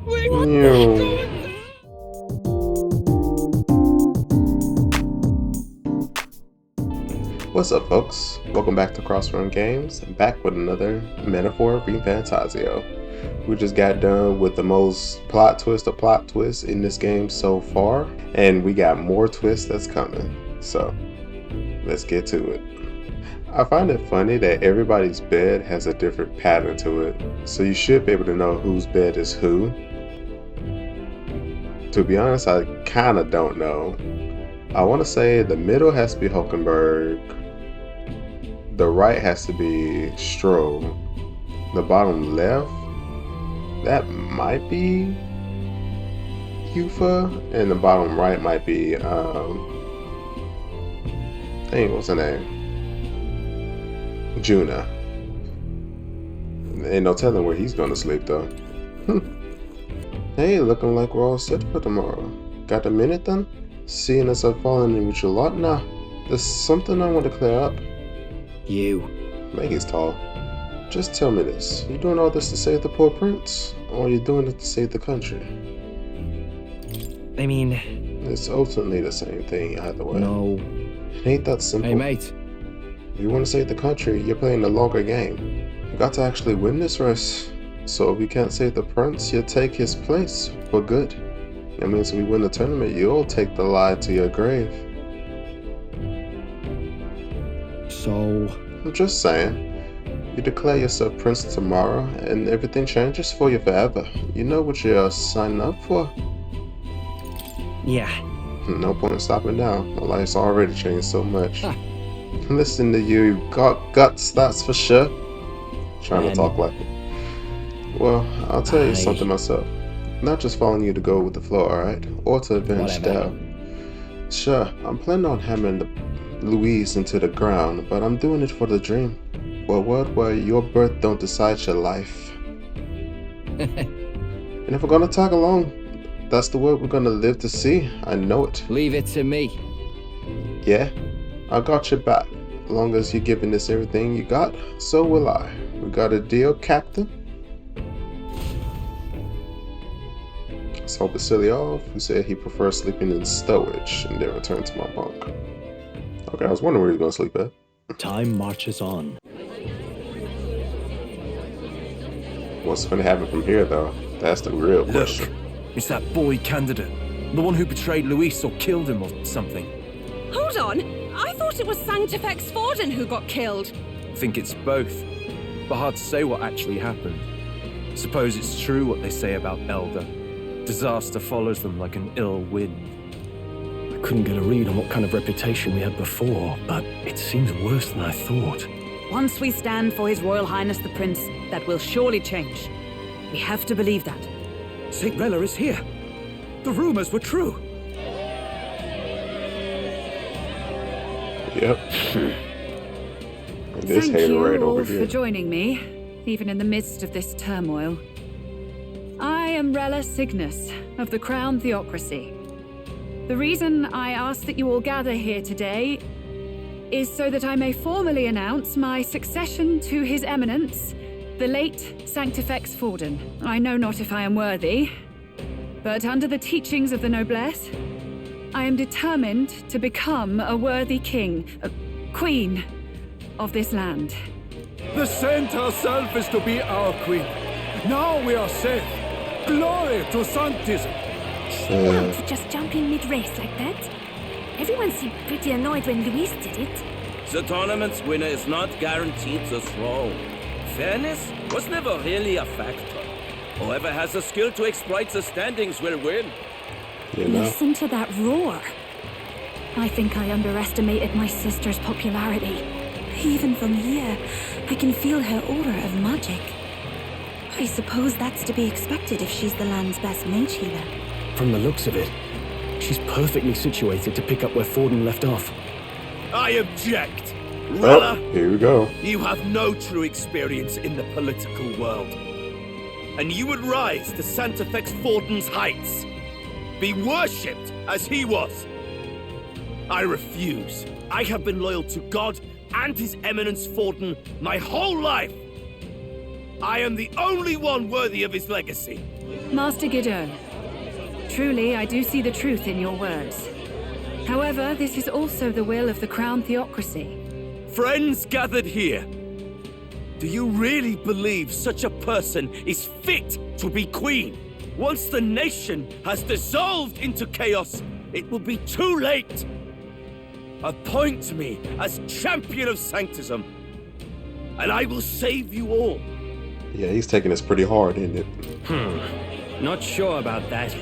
Ew. What's up, folks? Welcome back to Crossrun Games, back with another metaphor of ReFantazio. We just got done with the most plot twist in this game so far, and we got more twists that's coming. So, let's get to it. I find it funny that everybody's bed has a different pattern to it, so you should be able to know whose bed is who. To be honest, I kinda don't know. I want to say the middle has to be Hulkenberg, the right has to be Stroh, the bottom left, that might be Yufa, and the bottom right might be, what's her name? Juna. Ain't no telling where he's gonna sleep though. Hey, looking like we're all set for tomorrow. Got a minute then? Seeing as I've fallen in with your lot? Nah, there's something I want to clear up. You. Maggie's tall. Just tell me this. You doing all this to save the poor prince? Or are you doing it to save the country? I mean... It's ultimately the same thing either way. No. It ain't that simple. Hey, mate. If you want to save the country, you're playing the longer game. You got to actually win this race. So if you can't save the prince, you take his place for good. That means if we win the tournament, you'll take the lie to your grave. So... I'm just saying. You declare yourself prince tomorrow, and everything changes for you forever. You know what you're signing up for? Yeah. No point in stopping now. My life's already changed so much. Listen to you, you've got guts, that's for sure. Trying to talk like it. Well, I'll tell you something myself. Not just following you to go with the flow, alright? Or to avenge Dell. Sure, I'm planning on hammering Louise into the ground, but I'm doing it for the dream. For a world where your birth don't decide your life. And if we're gonna tag along, that's the world we're gonna live to see. I know it. Leave it to me. Yeah, I got your back. As long as you're giving this everything you got, so will I. We got a deal, Captain? So Basilioff, who said he prefers sleeping in stowage, and then returned to my bunk. Okay, I was wondering where he was going to sleep at. Time marches on. What's going to happen from here, though? That's the real question. Look, it's that boy candidate. The one who betrayed Luis or killed him or something. Hold on! I thought it was Sanctifex Forden who got killed. I think it's both. But hard to say what actually happened. Suppose it's true what they say about Elder. Disaster follows them like an ill wind. I couldn't get a read on what kind of reputation we had before, but it seems worse than I thought. Once we stand for His Royal Highness the Prince, that will surely change. We have to believe that. St. Rella is here. The rumors were true. Yep. And this Thank hater you right all over for here. joining me, even in the midst of this turmoil. I am Rella Cygnus of the Crown Theocracy. The reason I ask that you all gather here today is so that I may formally announce my succession to His Eminence, the late Sanctifex Forden. I know not if I am worthy, but under the teachings of the noblesse, I am determined to become a worthy king, queen of this land. The saint herself is to be our queen. Now we are safe. Glory to Sanctism! Down to just jump in mid-race like that. Everyone seemed pretty annoyed when Luis did it. The tournament's winner is not guaranteed the throne. Fairness was never really a factor. Whoever has the skill to exploit the standings will win. You know? Listen to that roar. I think I underestimated my sister's popularity. Even from here, I can feel her aura of magic. I suppose that's to be expected if she's the land's best mage healer. From the looks of it, she's perfectly situated to pick up where Forden left off. I object. Oh, Rella, here we go. you have no true experience in the political world. And you would rise to Sanctifex Forden's heights. Be worshipped as he was. I refuse. I have been loyal to God and His Eminence Forden my whole life. I am the only one worthy of his legacy. Master Gideon, truly I do see the truth in your words. However, this is also the will of the Crown Theocracy. Friends gathered here, do you really believe such a person is fit to be queen? Once the nation has dissolved into chaos, it will be too late. Appoint me as champion of sanctism, and I will save you all. Yeah, he's taking this pretty hard, isn't it? Not sure about that.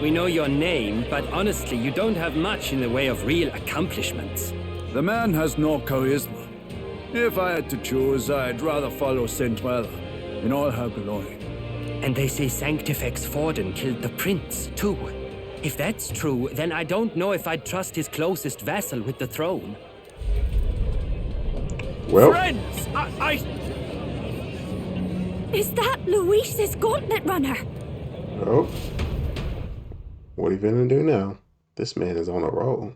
We know your name, but honestly, you don't have much in the way of real accomplishments. The man has no charisma. If I had to choose, I'd rather follow Centrella in all her glory. And they say Sanctifex Forden killed the prince, too. If that's true, then I don't know if I'd trust his closest vassal with the throne. Well, Friends, Is that Luis's gauntlet runner? oh. What are you gonna do now? This man is on a roll.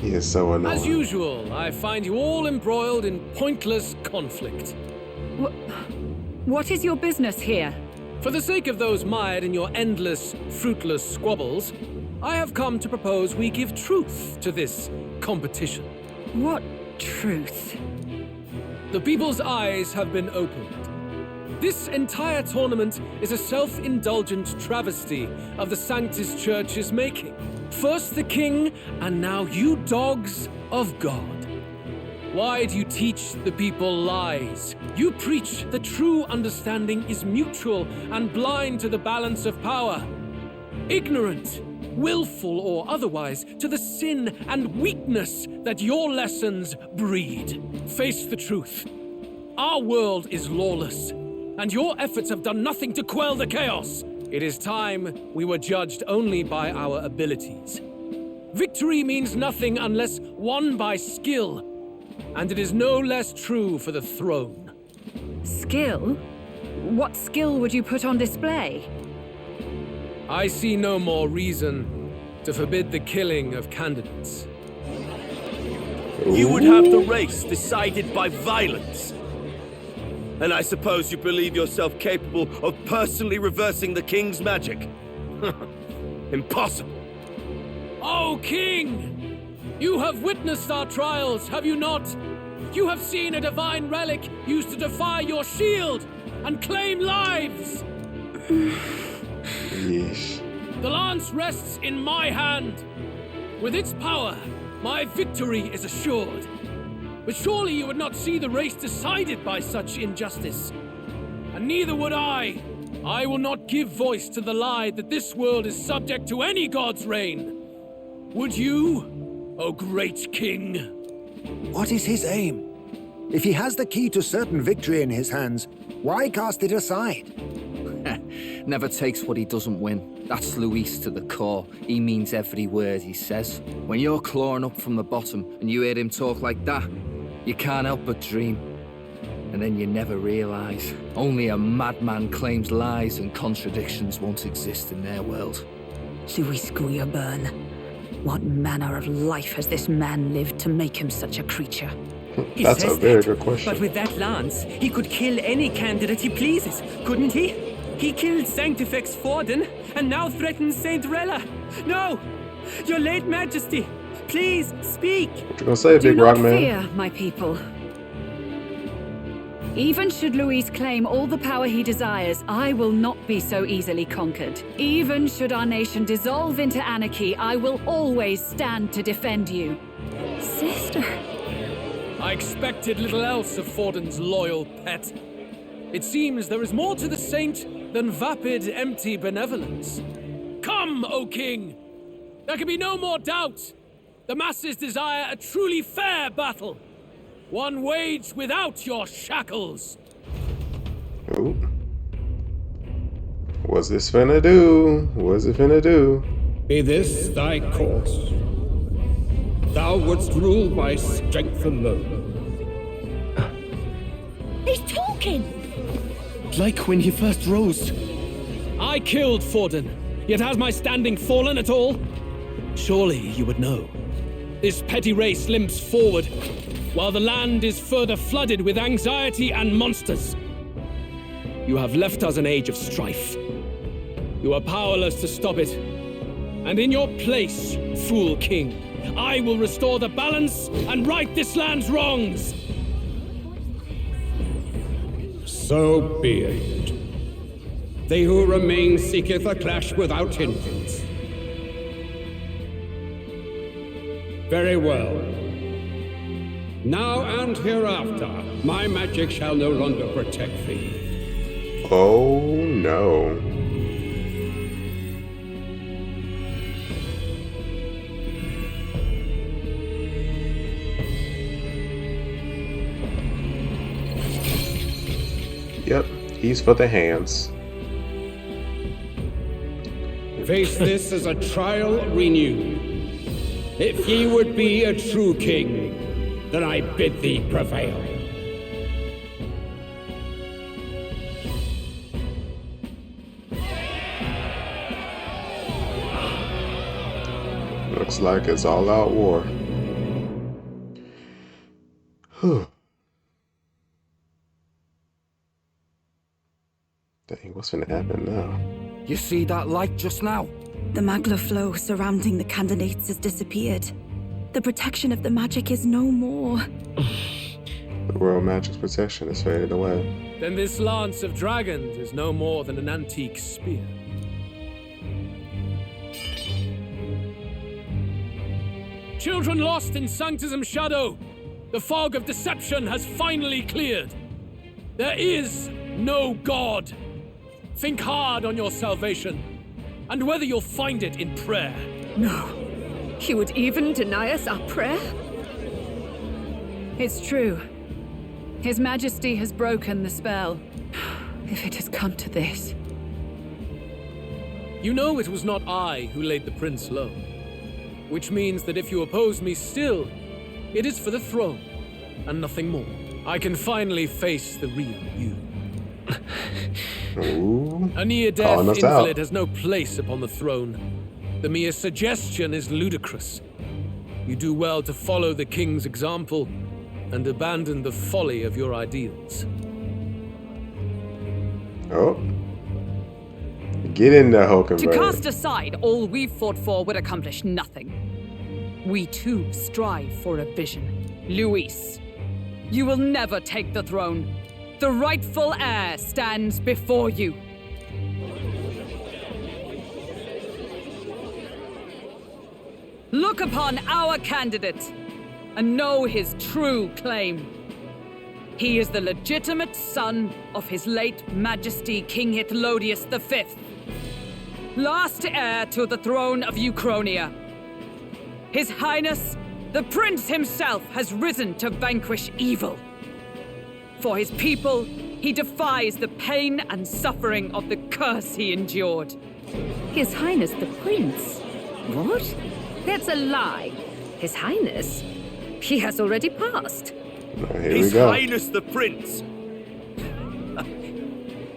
He is so annoying. As usual, I find you all embroiled in pointless conflict. What is your business here? For the sake of those mired in your endless, fruitless squabbles, I have come to propose we give truth to this competition. What truth? The people's eyes have been opened. This entire tournament is a self-indulgent travesty of the Sanctus Church's making. First the king, and now you dogs of God. Why do you teach the people lies? You preach that true understanding is mutual and blind to the balance of power. Ignorant, willful or otherwise, to the sin and weakness that your lessons breed. Face the truth. Our world is lawless, and your efforts have done nothing to quell the chaos. It is time we were judged only by our abilities. Victory means nothing unless won by skill, and it is no less true for the throne. Skill? What skill would you put on display? I see no more reason to forbid the killing of candidates. You would have the race decided by violence. And I suppose you believe yourself capable of personally reversing the king's magic? Impossible. Oh, King! You have witnessed our trials, have you not? You have seen a divine relic used to defy your shield and claim lives! Yeesh. The lance rests in my hand. With its power, my victory is assured. But surely you would not see the race decided by such injustice. And neither would I. I will not give voice to the lie that this world is subject to any god's reign. Would you, O great king? What is his aim? If he has the key to certain victory in his hands, why cast it aside? Never takes what he doesn't win. That's Luis to the core. He means every word he says. When you're clawing up from the bottom and you hear him talk like that, you can't help but dream. And then you never realize. Only a madman claims lies and contradictions won't exist in their world. Luis Guyaburn. What manner of life has this man lived to make him such a creature? He That's a says very that, good question. But with that lance, he could kill any candidate he pleases, couldn't he? He killed Sanctifex Forden, and now threatens Saint Rella. No! Your late majesty, please speak! What you gonna say, Do Big not Rock Man? fear, my people. Even should Luis claim all the power he desires, I will not be so easily conquered. Even should our nation dissolve into anarchy, I will always stand to defend you. Sister. I expected little else of Forden's loyal pet. It seems there is more to the saint than vapid, empty benevolence. Come, O king! There can be no more doubt. The masses desire a truly fair battle. One waged without your shackles. Ooh. What's this finna do? What's it finna do? Be this thy course. Thou wouldst rule by strength alone. He's talking! Like when he first rose. I killed Forden, yet has my standing fallen at all? Surely you would know. This petty race limps forward, while the land is further flooded with anxiety and monsters. You have left us an age of strife. You are powerless to stop it. And in your place, fool king, I will restore the balance and right this land's wrongs! So be it. They who remain seeketh a clash without hindrance. Very well. Now and hereafter, my magic shall no longer protect thee. Oh no. Yep, he's for the hands. Face this as a trial renewed. If ye would be a true king, then I bid thee prevail. Looks like it's all out war. Whew. Dang, what's gonna happen now? You see that light just now? The magla flow surrounding the candidates has disappeared. The protection of the magic is no more. The world magic's protection is faded away. Then this lance of dragons is no more than an antique spear. Children lost in Sanctism's shadow! The fog of deception has finally cleared! There is no God! Think hard on your salvation, and whether you'll find it in prayer. No. He would even deny us our prayer? It's true. His Majesty has broken the spell. If it has come to this. You know it was not I who laid the prince low. Which means that if you oppose me still, it is for the throne, and nothing more. I can finally face the real you. Ooh. A near-death invalid has no place upon the throne. The mere suggestion is ludicrous. You do well to follow the king's example and abandon the folly of your ideals. Oh. Get in there, Hulkenberg. To cast aside all we've fought for would accomplish nothing. We too strive for a vision. Luis, you will never take the throne. The rightful heir stands before you. Look upon our candidate and know his true claim. He is the legitimate son of his late Majesty King Hithlodius V, last heir to the throne of Uchronia. His Highness, the Prince himself, has risen to vanquish evil. For his people, he defies the pain and suffering of the curse he endured. His Highness the Prince? What? That's a lie. His Highness? He has already passed. His Highness the Prince!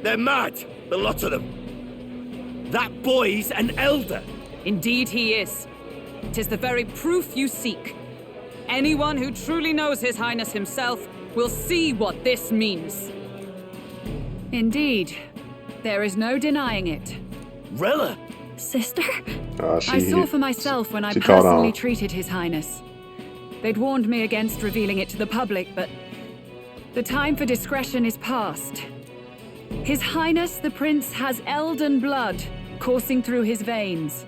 They're mad, the lot of them. That boy's an elder. Indeed he is. It is the very proof you seek. Anyone who truly knows His Highness himself will see what this means. Indeed. There is no denying it. Rella! Sister? I saw for myself when I personally treated His Highness. They'd warned me against revealing it to the public, but the time for discretion is past. His Highness the Prince has Elden blood coursing through his veins.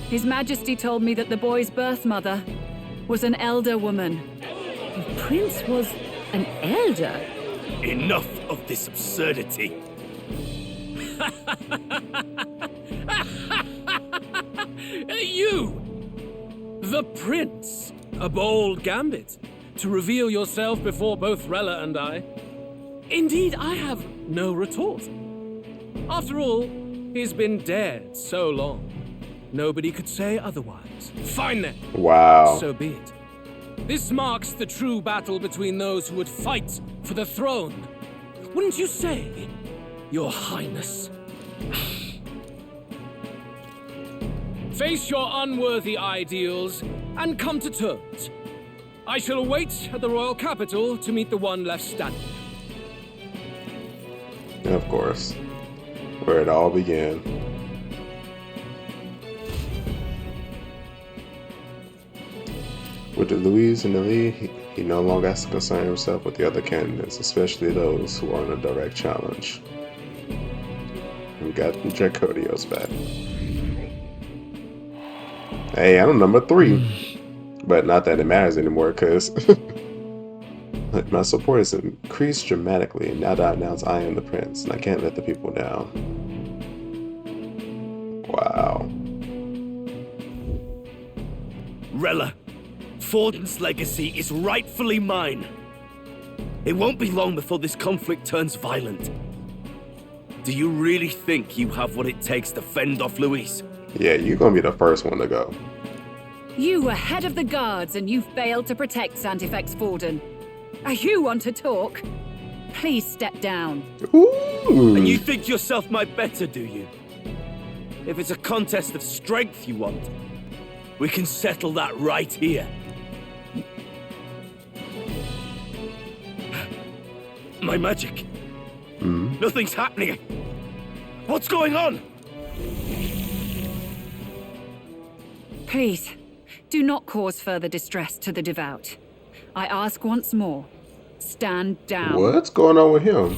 His Majesty told me that the boy's birth mother was an elder woman. The Prince was an elder? Enough of this absurdity. You! The Prince! A bold gambit, to reveal yourself before both Rella and I. Indeed, I have no retort. After all, he's been dead so long. Nobody could say otherwise. Fine then. Wow. So be it. This marks the true battle between those who would fight for the throne. Wouldn't you say, Your Highness? Face your unworthy ideals and come to terms. I shall await at the royal capital to meet the one left standing. And of course, where it all began. With Louise in the lead, he no longer has to concern himself with the other candidates, especially those who are in a direct challenge. We got Dracodios back. Hey, I'm number 3. But not that it matters anymore, because my support has increased dramatically, and now that I announce I am the prince, and I can't let the people down. Wow. Rella, Forden's legacy is rightfully mine. It won't be long before this conflict turns violent. Do you really think you have what it takes to fend off Louise? Yeah, you're gonna be the first one to go. You were head of the guards and you failed to protect Santifex Forden. You want to talk? Please step down. Ooh. And you think yourself my better, do you? If it's a contest of strength you want, we can settle that right here. My magic. Nothing's happening. What's going on? Please, do not cause further distress to the devout. I ask once more, stand down. What's going on with him?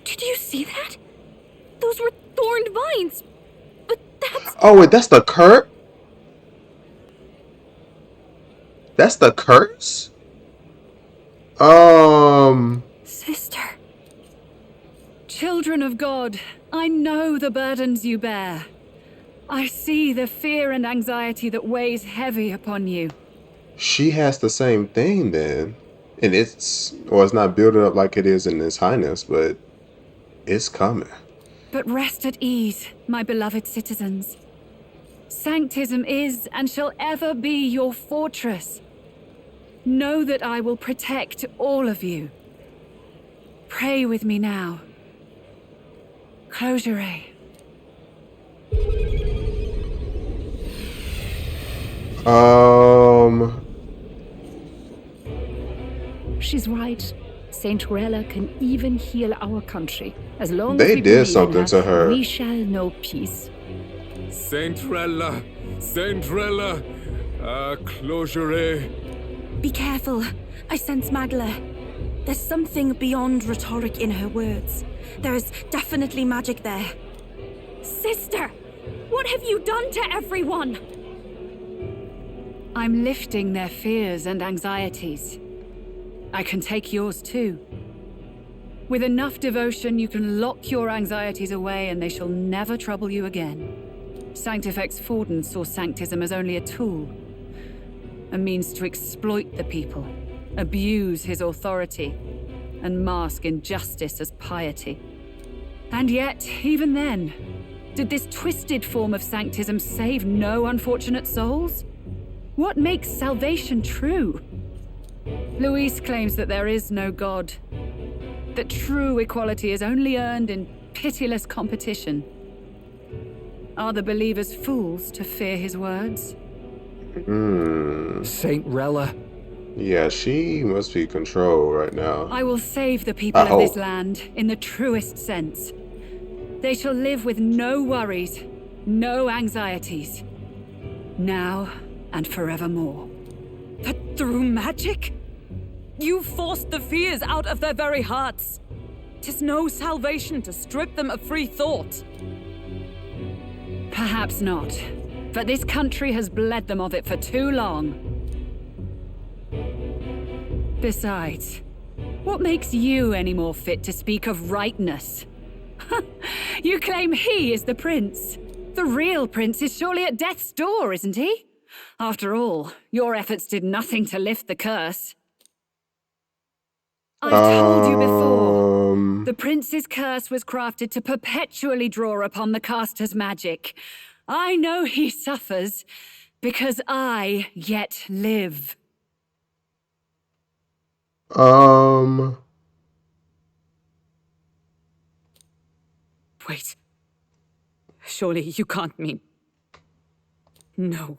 Did you see that? Those were thorned vines. But that's... Oh, wait, that's the curse? That's the curse? Sister. Children of God, I know the burdens you bear. I see the fear and anxiety that weighs heavy upon you. She has the same thing then. And it's not building up like it is in His Highness, but it's coming. But rest at ease, my beloved citizens. Sanctism is and shall ever be your fortress. Know that I will protect all of you. Pray with me now. Close your eyes. She's right. Saint Rella can even heal our country. As long They as we did believe something in to her. we shall know peace. Saint Rella, closure. Be careful. I sense Magla. There's something beyond rhetoric in her words. There's definitely magic there. Sister, what have you done to everyone? I'm lifting their fears and anxieties. I can take yours too. With enough devotion, you can lock your anxieties away and they shall never trouble you again. Sanctifex Forden saw Sanctism as only a tool. A means to exploit the people, abuse his authority, and mask injustice as piety. And yet, even then, did this twisted form of Sanctism save no unfortunate souls? What makes salvation true? Louise claims that there is no God, that true equality is only earned in pitiless competition. Are the believers fools to fear his words? Saint Rella. Yeah, she must be controlled right now. I will save the people of this land in the truest sense. They shall live with no worries, no anxieties. Now and forevermore. But through magic? You forced the fears out of their very hearts. 'Tis no salvation to strip them of free thought. Perhaps not, but this country has bled them of it for too long. Besides, what makes you any more fit to speak of rightness? You claim he is the prince. The real prince is surely at death's door, isn't he? After all, your efforts did nothing to lift the curse. I've told you before, the prince's curse was crafted to perpetually draw upon the caster's magic. I know he suffers, because I yet live. Wait. Surely you can't mean... No.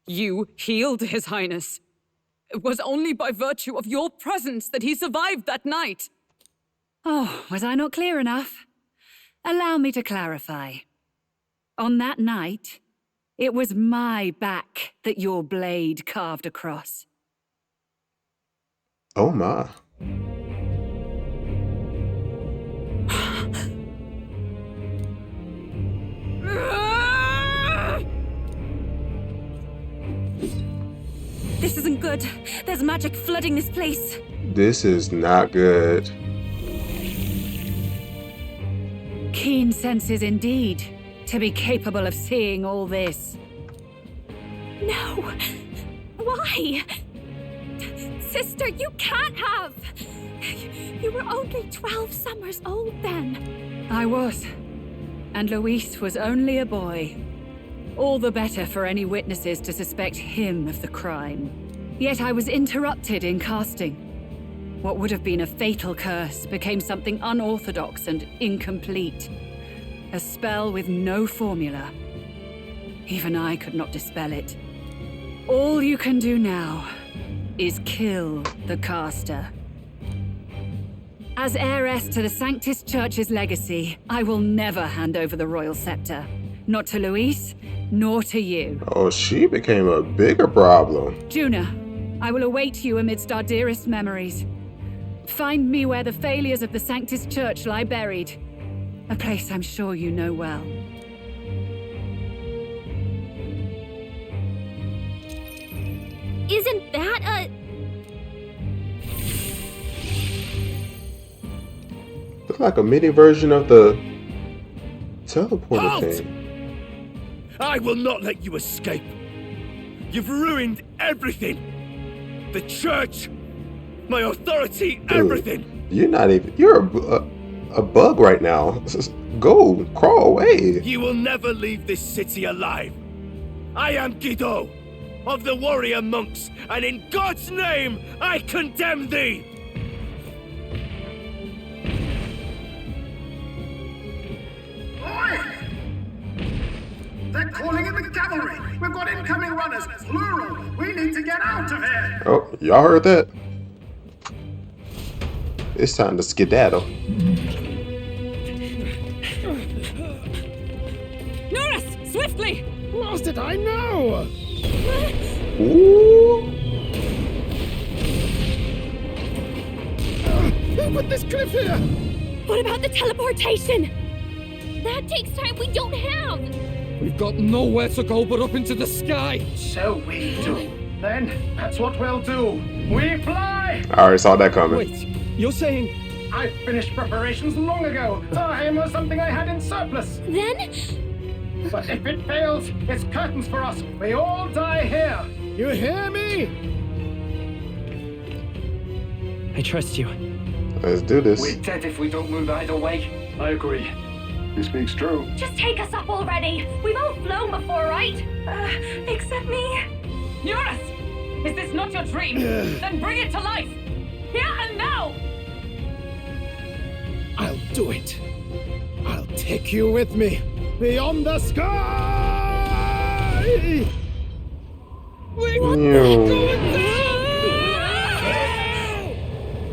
You healed His Highness. It was only by virtue of your presence that he survived that night. Oh, was I not clear enough? Allow me to clarify. On that night, it was my back that your blade carved across. Oh my. This isn't good. There's magic flooding this place. This is not good. Keen senses indeed, to be capable of seeing all this. No! Why? Sister, you can't have! You were only 12 summers old then. I was. And Luis was only a boy. All the better for any witnesses to suspect him of the crime. Yet I was interrupted in casting. What would have been a fatal curse became something unorthodox and incomplete. A spell with no formula. Even I could not dispel it. All you can do now is kill the caster. As heiress to the Sanctus Church's legacy, I will never hand over the royal scepter. Not to Luis, nor to you. Oh, she became a bigger problem. Juna, I will await you amidst our dearest memories. Find me where the failures of the Sanctus Church lie buried. A place I'm sure you know well. Isn't that a... Looks like a mini version of the teleporter Halt! thing. I will not let you escape. You've ruined everything. The church, my authority, Dude, everything. You're not even... You're a bug right now. Just go, crawl away. You will never leave this city alive. I am Guido, of the warrior monks, and in God's name, I condemn thee! They're calling in the cavalry! We've got incoming runners, plural! We need to get out of here! Oh, y'all heard that? It's time to skedaddle. Norris, swiftly! Lost it, I know! Ooh. Who put this cliff here? What about the teleportation? That takes time we don't have! We've got nowhere to go but up into the sky. So we do. Then, that's what we'll do. We fly! I already saw that coming. Wait, you're saying... I finished preparations long ago. Time was something I had in surplus. Then? But if it fails, it's curtains for us. We all die here. You hear me? I trust you. Let's do this. We're dead if we don't move either way. I agree. He speaks true. Just take us up already. We've all flown before, right? Except me. Norris! Is this not your dream? Then bring it to life! Here and now! I'll do it. I'll take you with me. Beyond the sky! We want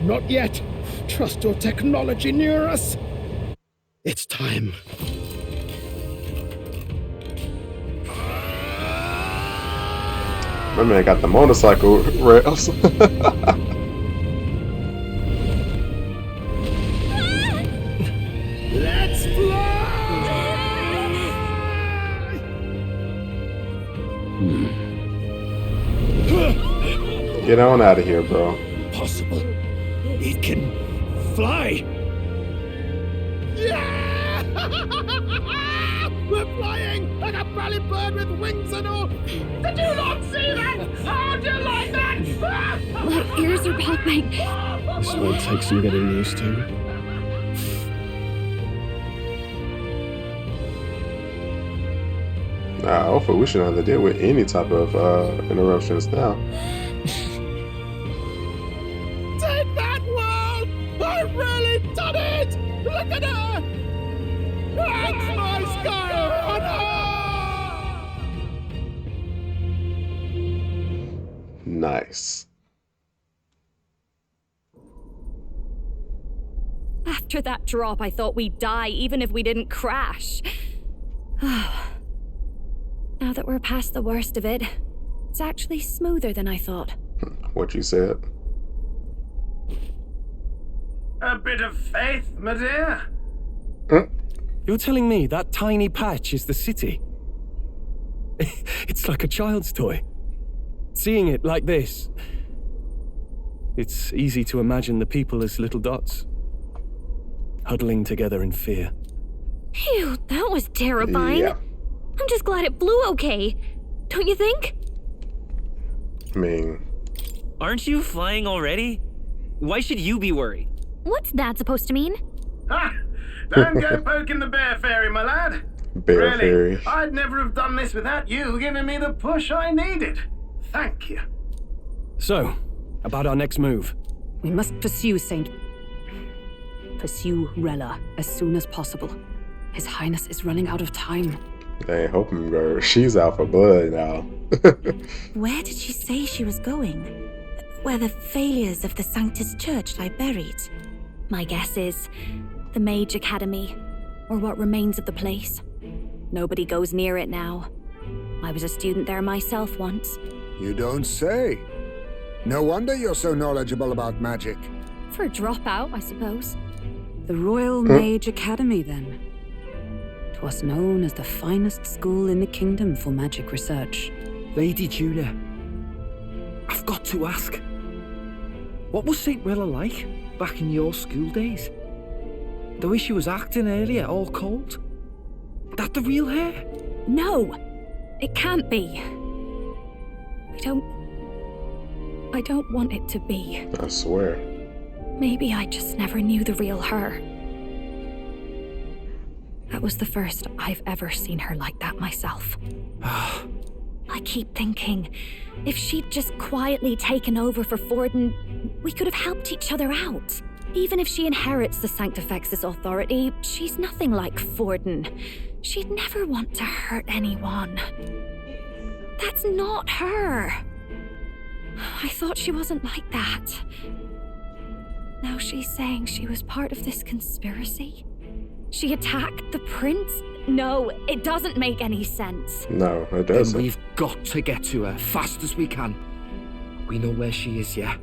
Not yet. Trust your technology near us. It's time. My man got the motorcycle rails. Let's fly! Get on out of here, bro. Possible. It can fly. Yeah! We're flying like a bally bird with wings and all. Did you not see that? How do you like that? My ears are popping. This will take some getting used to. Hopefully we shouldn't have to deal with any type of interruptions now. Take that, world! I've really done it! Look at her! That's my sky! Nice. After that drop, I thought we'd die even if we didn't crash. Now that we're past the worst of it, it's actually smoother than I thought. What you said? A bit of faith, my dear. You're telling me that tiny patch is the city? It's like a child's toy. Seeing it like this, it's easy to imagine the people as little dots, huddling together in fear. Phew, that was terrifying. Yeah. I'm just glad it flew okay. Don't you think? I mean... Aren't you flying already? Why should you be worried? What's that supposed to mean? Ha! Don't go poking the bear fairy, my lad. Bear really, fairy. I'd never have done this without you giving me the push I needed. Thank you. So, about our next move. We must pursue Rella as soon as possible. His Highness is running out of time. They ain't hoping, girl. She's out for blood now. Where did she say she was going? Where the failures of the Sanctus Church lie buried? My guess is the Mage Academy, or what remains of the place. Nobody goes near it now. I was a student there myself once. You don't say. No wonder you're so knowledgeable about magic. For a dropout, I suppose. The Royal Mage Academy, then. 'Twas known as the finest school in the kingdom for magic research. Lady Juna, I've got to ask. What was St. Rella like back in your school days? The way she was acting earlier, all cold? That the real hair? No, it can't be. I don't want it to be. I swear. Maybe I just never knew the real her. That was the first I've ever seen her like that myself. I keep thinking, if she'd just quietly taken over for Forden, we could have helped each other out. Even if she inherits the Sanctifex's authority, she's nothing like Forden. She'd never want to hurt anyone. That's not her. I thought she wasn't like that. Now she's saying she was part of this conspiracy? She attacked the prince? No, it doesn't make any sense. No, it doesn't. Then we've got to get to her fast as we can. We know where she is, yeah?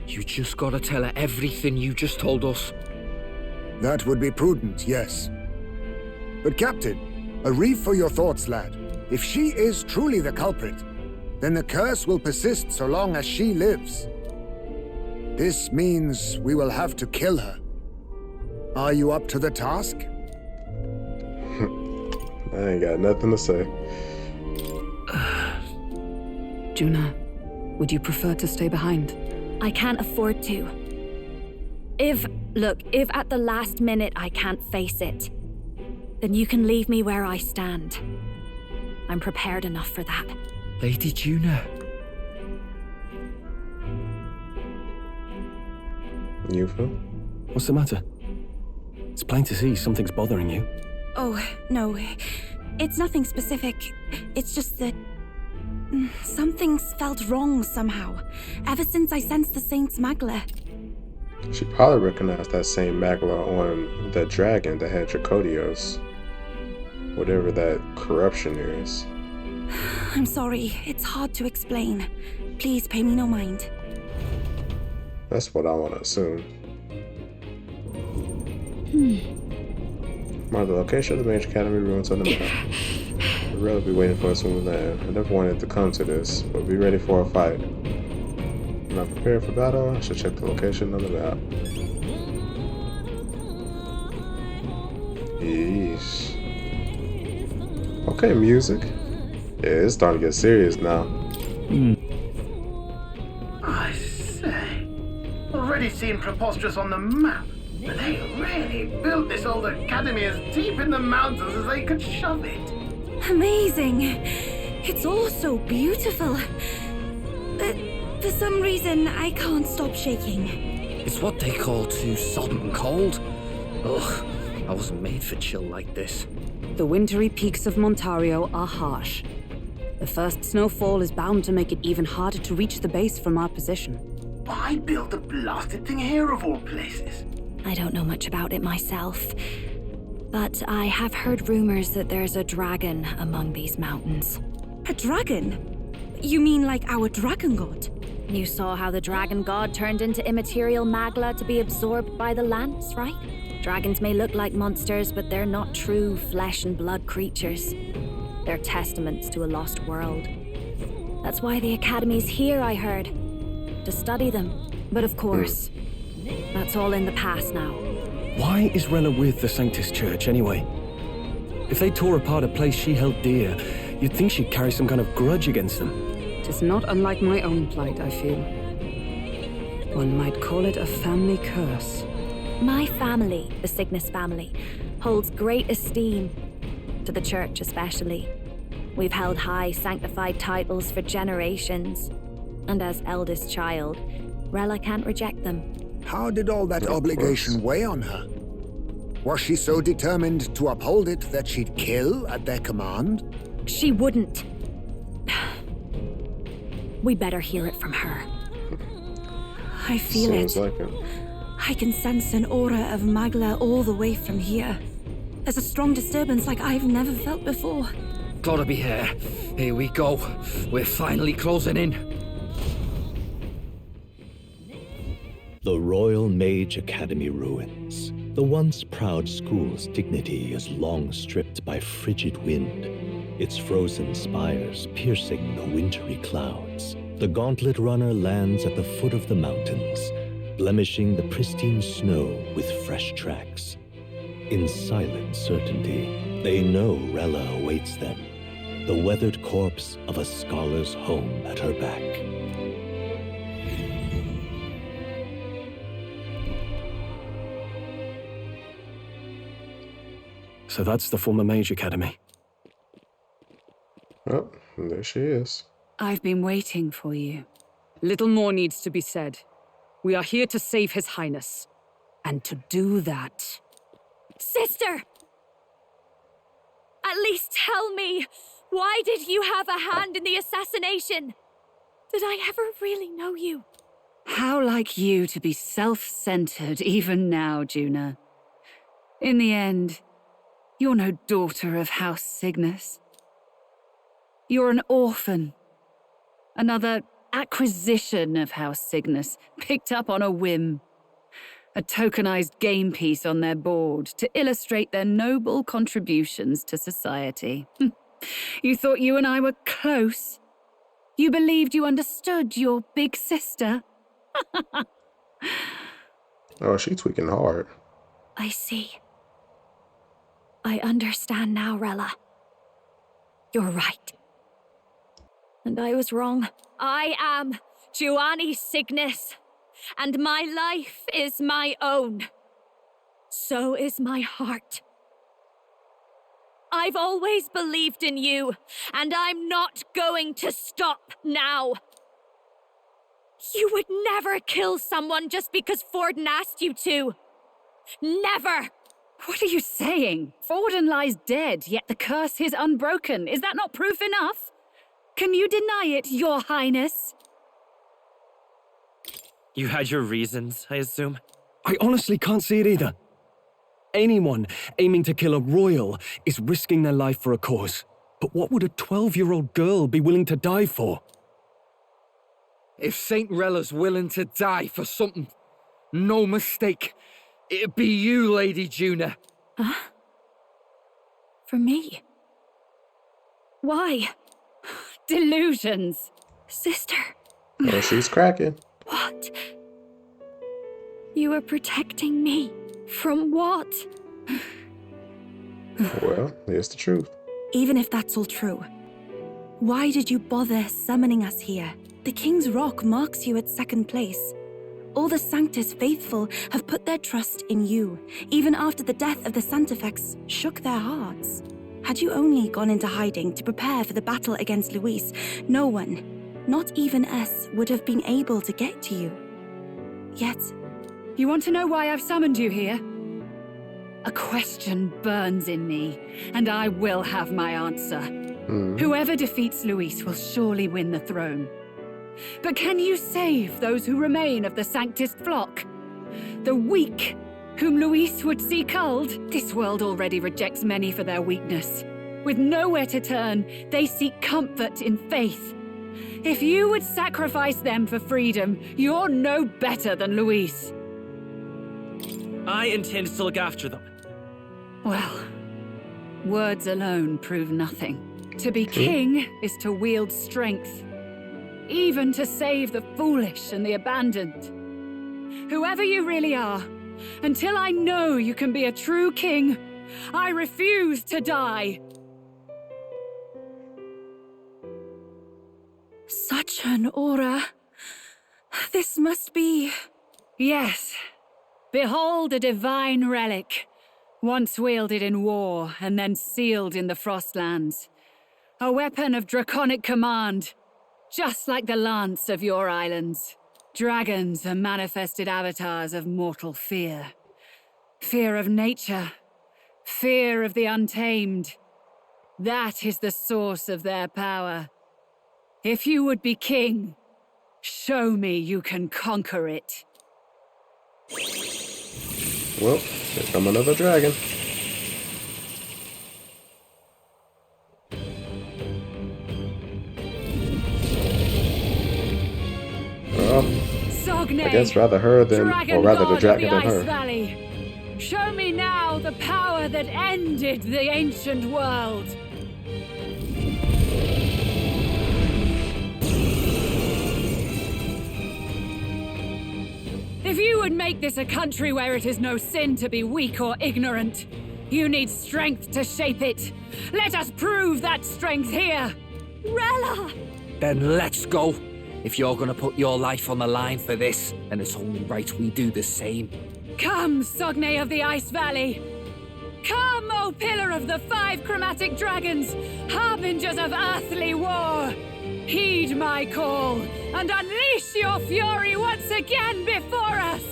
You just gotta tell her everything you just told us. That would be prudent, yes. But Captain, a reef for your thoughts, lad. If she is truly the culprit, then the curse will persist so long as she lives. This means we will have to kill her. Are you up to the task? I ain't got nothing to say. Juna, would you prefer to stay behind? I can't afford to. If at the last minute I can't face it, then you can leave me where I stand. I'm prepared enough for that. Lady Juna. You, Phil? What's the matter? It's plain to see something's bothering you. Oh, no. It's nothing specific. It's just that... something's felt wrong somehow. Ever since I sensed the Saint's Magla. She probably recognized that same Magla on the dragon that had Dracodios. Whatever that corruption is. I'm sorry. It's hard to explain. Please pay me no mind. That's what I want to assume. Mark the location of the Mage Academy ruins on the map. We'd rather be waiting for us when we land. I never wanted to come to this, but be ready for a fight. When I'm prepared for battle, I should check the location on the map. Yeesh. Okay, music. Yeah, it's starting to get serious now. I say, already seen Preposterous on the map, but they really built this old academy as deep in the mountains as they could shove it. Amazing. It's all so beautiful. But for some reason, I can't stop shaking. It's what they call too sodden cold. Ugh, I wasn't made for chill like this. The wintry peaks of Montario are harsh. The first snowfall is bound to make it even harder to reach the base from our position. Why build the blasted thing here of all places? I don't know much about it myself, but I have heard rumors that there's a dragon among these mountains. A dragon? You mean like our dragon god? You saw how the dragon god turned into immaterial magla to be absorbed by the lance, right? Dragons may look like monsters, but they're not true flesh and blood creatures. They're testaments to a lost world. That's why the Academy's here, I heard. To study them. But of course, that's all in the past now. Why is Rella with the Sanctus Church, anyway? If they tore apart a place she held dear, you'd think she'd carry some kind of grudge against them. It is not unlike my own plight, I feel. One might call it a family curse. My family, the Cygnus family, holds great esteem, to the Church especially. We've held high sanctified titles for generations, and as eldest child, Rella can't reject them. How did all that obligation weigh on her? Was she so determined to uphold it that she'd kill at their command? She wouldn't. We better hear it from her. I feel Sounds it. like it. I can sense an aura of Magla all the way from here. There's a strong disturbance like I've never felt before. Gotta be here. Here we go. We're finally closing in. The Royal Mage Academy ruins. The once proud school's dignity is long stripped by frigid wind, its frozen spires piercing the wintry clouds. The Gauntlet Runner lands at the foot of the mountains, blemishing the pristine snow with fresh tracks. In silent certainty, they know Rella awaits them, the weathered corpse of a scholar's home at her back. So that's the former Mage Academy. Oh, there she is. I've been waiting for you. Little more needs to be said. We are here to save His Highness. And to do that... Sister! At least tell me, why did you have a hand in the assassination? Did I ever really know you? How like you to be self-centered even now, Juna. In the end, you're no daughter of House Cygnus. You're an orphan. Another acquisition of House Cygnus, picked up on a whim. A tokenized game piece on their board to illustrate their noble contributions to society. You thought you and I were close. You believed you understood your big sister. Oh, she's tweaking hard. I see. I understand now, Rella. You're right. And I was wrong. I am Giovanni Cygnus, and my life is my own. So is my heart. I've always believed in you, and I'm not going to stop now. You would never kill someone just because Forden asked you to. Never! What are you saying? Forden lies dead, yet the curse is unbroken. Is that not proof enough? Can you deny it, Your Highness? You had your reasons, I assume? I honestly can't see it either. Anyone aiming to kill a royal is risking their life for a cause. But what would a 12-year-old girl be willing to die for? If Saint Rella's willing to die for something, no mistake, it'd be you, Lady Juna. Huh? For me? Why? Delusions. Sister. Oh, she's cracking. What? You are protecting me from what? Well, here's the truth. Even if that's all true, why did you bother summoning us here? The King's Rock marks you at second place. All the Sanctus faithful have put their trust in you, even after the death of the Santafex shook their hearts. Had you only gone into hiding to prepare for the battle against Luis, no one, not even us, would have been able to get to you. Yet... You want to know why I've summoned you here? A question burns in me, and I will have my answer. Whoever defeats Luis will surely win the throne. But can you save those who remain of the Sanctist flock? The weak, whom Luis would see culled? This world already rejects many for their weakness. With nowhere to turn, they seek comfort in faith. If you would sacrifice them for freedom, you're no better than Luis. I intend to look after them. Well, words alone prove nothing. To be king is to wield strength, even to save the foolish and the abandoned. Whoever you really are, until I know you can be a true king, I refuse to die. Such an aura. This must be... Yes. Behold a divine relic, once wielded in war and then sealed in the Frostlands. A weapon of draconic command, just like the lance of your islands. Dragons are manifested avatars of mortal fear. Fear of nature, fear of the untamed. That is the source of their power. If you would be king, show me you can conquer it. Well, here come another dragon. Well, Sogne, I guess rather her than, or rather the dragon than her. Valley. Show me now the power that ended the ancient world. If you would make this a country where it is no sin to be weak or ignorant, you need strength to shape it. Let us prove that strength here. Rella! Then let's go. If you're gonna put your life on the line for this, then it's only right we do the same. Come, Sogne of the Ice Valley. Come, O Pillar of the 5 chromatic dragons, harbingers of earthly war. Heed my call, and unleash your fury once again before us!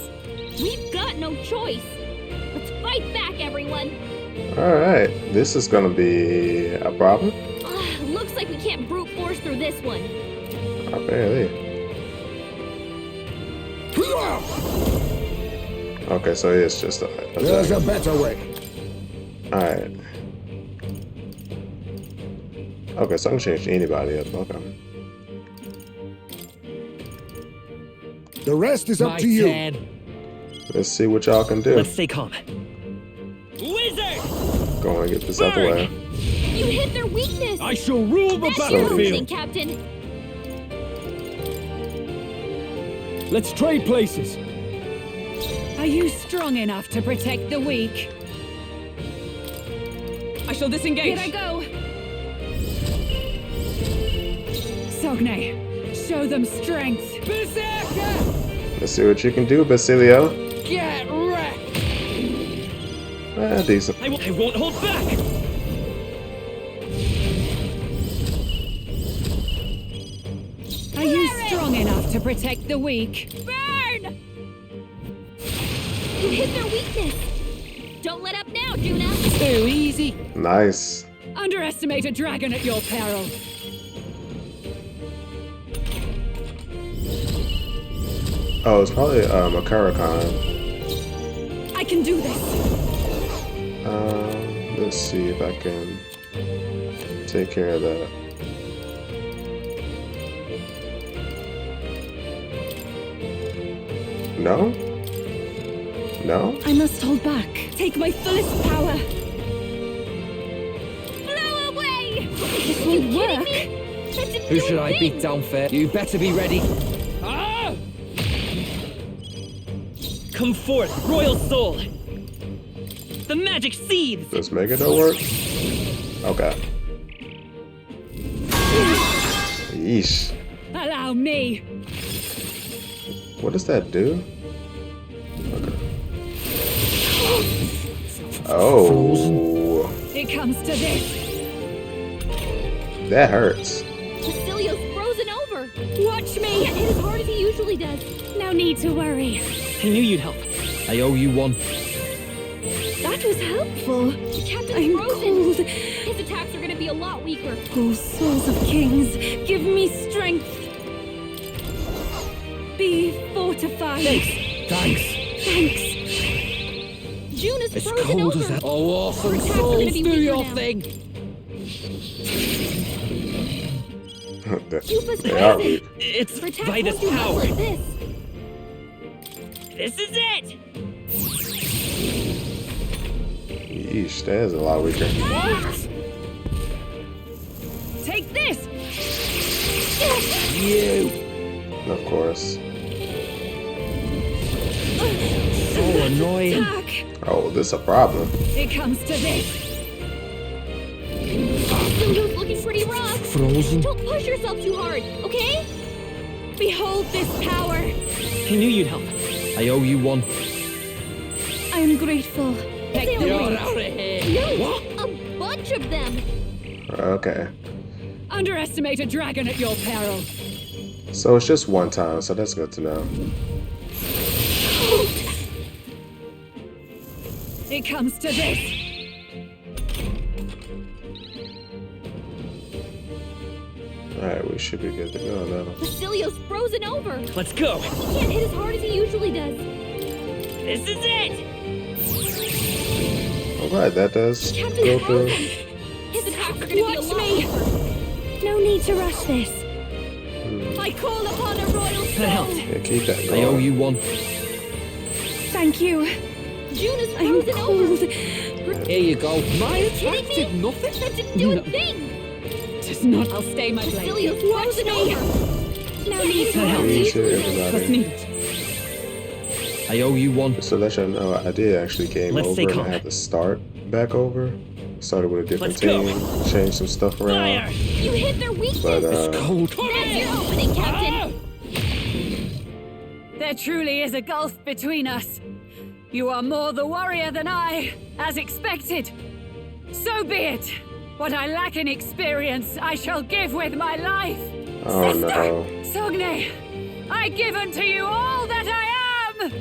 We've got no choice. Let's fight back, everyone! Alright, this is gonna be a problem. Looks like we can't brute force through this one. Apparently. Okay, so it's just a There's a better way. Alright. Okay, so I can change anybody up. Okay. The rest is up to you. Let's see what y'all can do. Let's stay calm. Wizard! Go and get this out the way. You hit their weakness! I shall rule the That's your battlefield! thing, Captain! Let's trade places! Are you strong enough to protect the weak? I shall disengage. Here I go! Sogne, show them strength. Berserker! Let's see what you can do, Basilio. Get wrecked! Decent. I won't hold back! Are you strong enough to protect the weak? Burn! You hit their weakness! Don't let up now, Juna! Too easy. Nice. Underestimate a dragon at your peril. Oh, it's probably a Karakan. I can do this. Let's see if I can take care of that. No? No? I must hold back. Take my fullest power. Blow away! This won't work. Who should I beat down fair? You better be ready. Ah! Come forth, royal soul! The magic seeds! Does Mega No work? Okay. Yeesh. Allow me. What does that do? Okay. Oh. It comes to this. That hurts. Basilio's frozen over! Watch me! Hit as hard as he usually does. No need to worry. I knew you'd help. I owe you one. That was helpful. The captain's I'm frozen. cold. His attacks are gonna gonna be a lot weaker. Oh, souls of kings, give me strength. Be fortified. Thanks. Thanks. June is As frozen cold over. as that. Oh, awesome Our attacks are souls, gonna be do weaker your now. thing. Cupa's They are frozen. weak. It's Our attacks Vitus won't do much power. like this. This is it! Yeesh, that is a lot weaker. Take this! You. Of course. So annoying. Attack! Oh, this is a problem. It comes to this. Silio's looking pretty rough. Frozen. Don't push yourself too hard, okay? Behold this power. I knew you'd help. I owe you one. I am grateful. Take the You're lead. out of here. No, a bunch of them. Okay. Underestimate a dragon at your peril. So it's just one time, so that's good to know. It comes to this. Alright, we should be good to go now. Basilio's frozen over. Let's go. He can't hit as hard as he usually does. This is it! Alright, that does Captain go frozen. through. His attacks are gonna be a Watch lot me. weaker. No need to rush this. I call upon a royal soul. Yeah, keep that I owe going. you one. Thank you. June is I am frozen cold. over. Here you go. My kidding attack me? did nothing. That didn't do a thing. Does not. I'll stay my blade. Basilio's frozen over. No need to I help rush. Need to, Trust everybody. me. I owe you one. Just to let you know, I did actually game Let's over stay and calm. I had to start back over. Started with a different Let's go. team, changed some stuff around. Fire! You hit their weakness. But Cold. That's your opening, Captain. There truly is a gulf between us. You are more the warrior than I, as expected. So be it. What I lack in experience, I shall give with my life. oh Sister no. Sogne, I give unto you all that I am.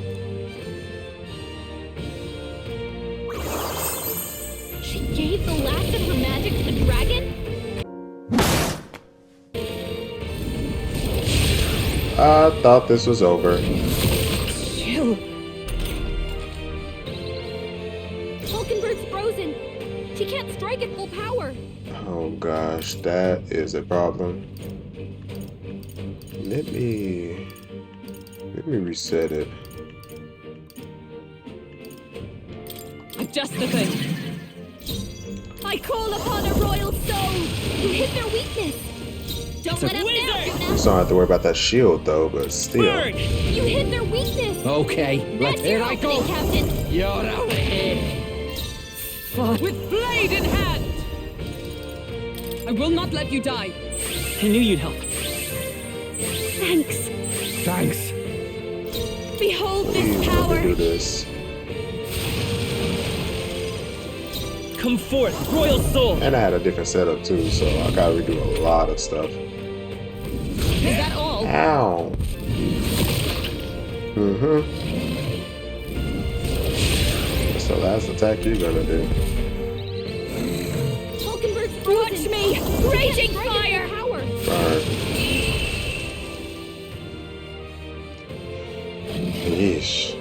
She gave the last of her magic to the dragon? I thought this was over. Chill. Hulkenberg's frozen. She can't strike at full power. Oh gosh, that is a problem. Let me reset it. Just the thing. I call upon a royal soul. You hit their weakness. Don't let up now, You Juna. don't have to worry about that shield though, but still. You hit their weakness. Okay, That's here your I go. opening, Captain. You're out of here. With blade in hand. I will not let you die. I knew you'd help. Thanks. Thanks. Behold Please this let me power. do this. Come forth, royal soul. And I had a different setup too, so I gotta redo a lot of stuff. Is that all? Ow. That's the last attack you're gonna do. Hulkenberg's frozen. Watch me. Raging fire. Power. Burn. Yeesh.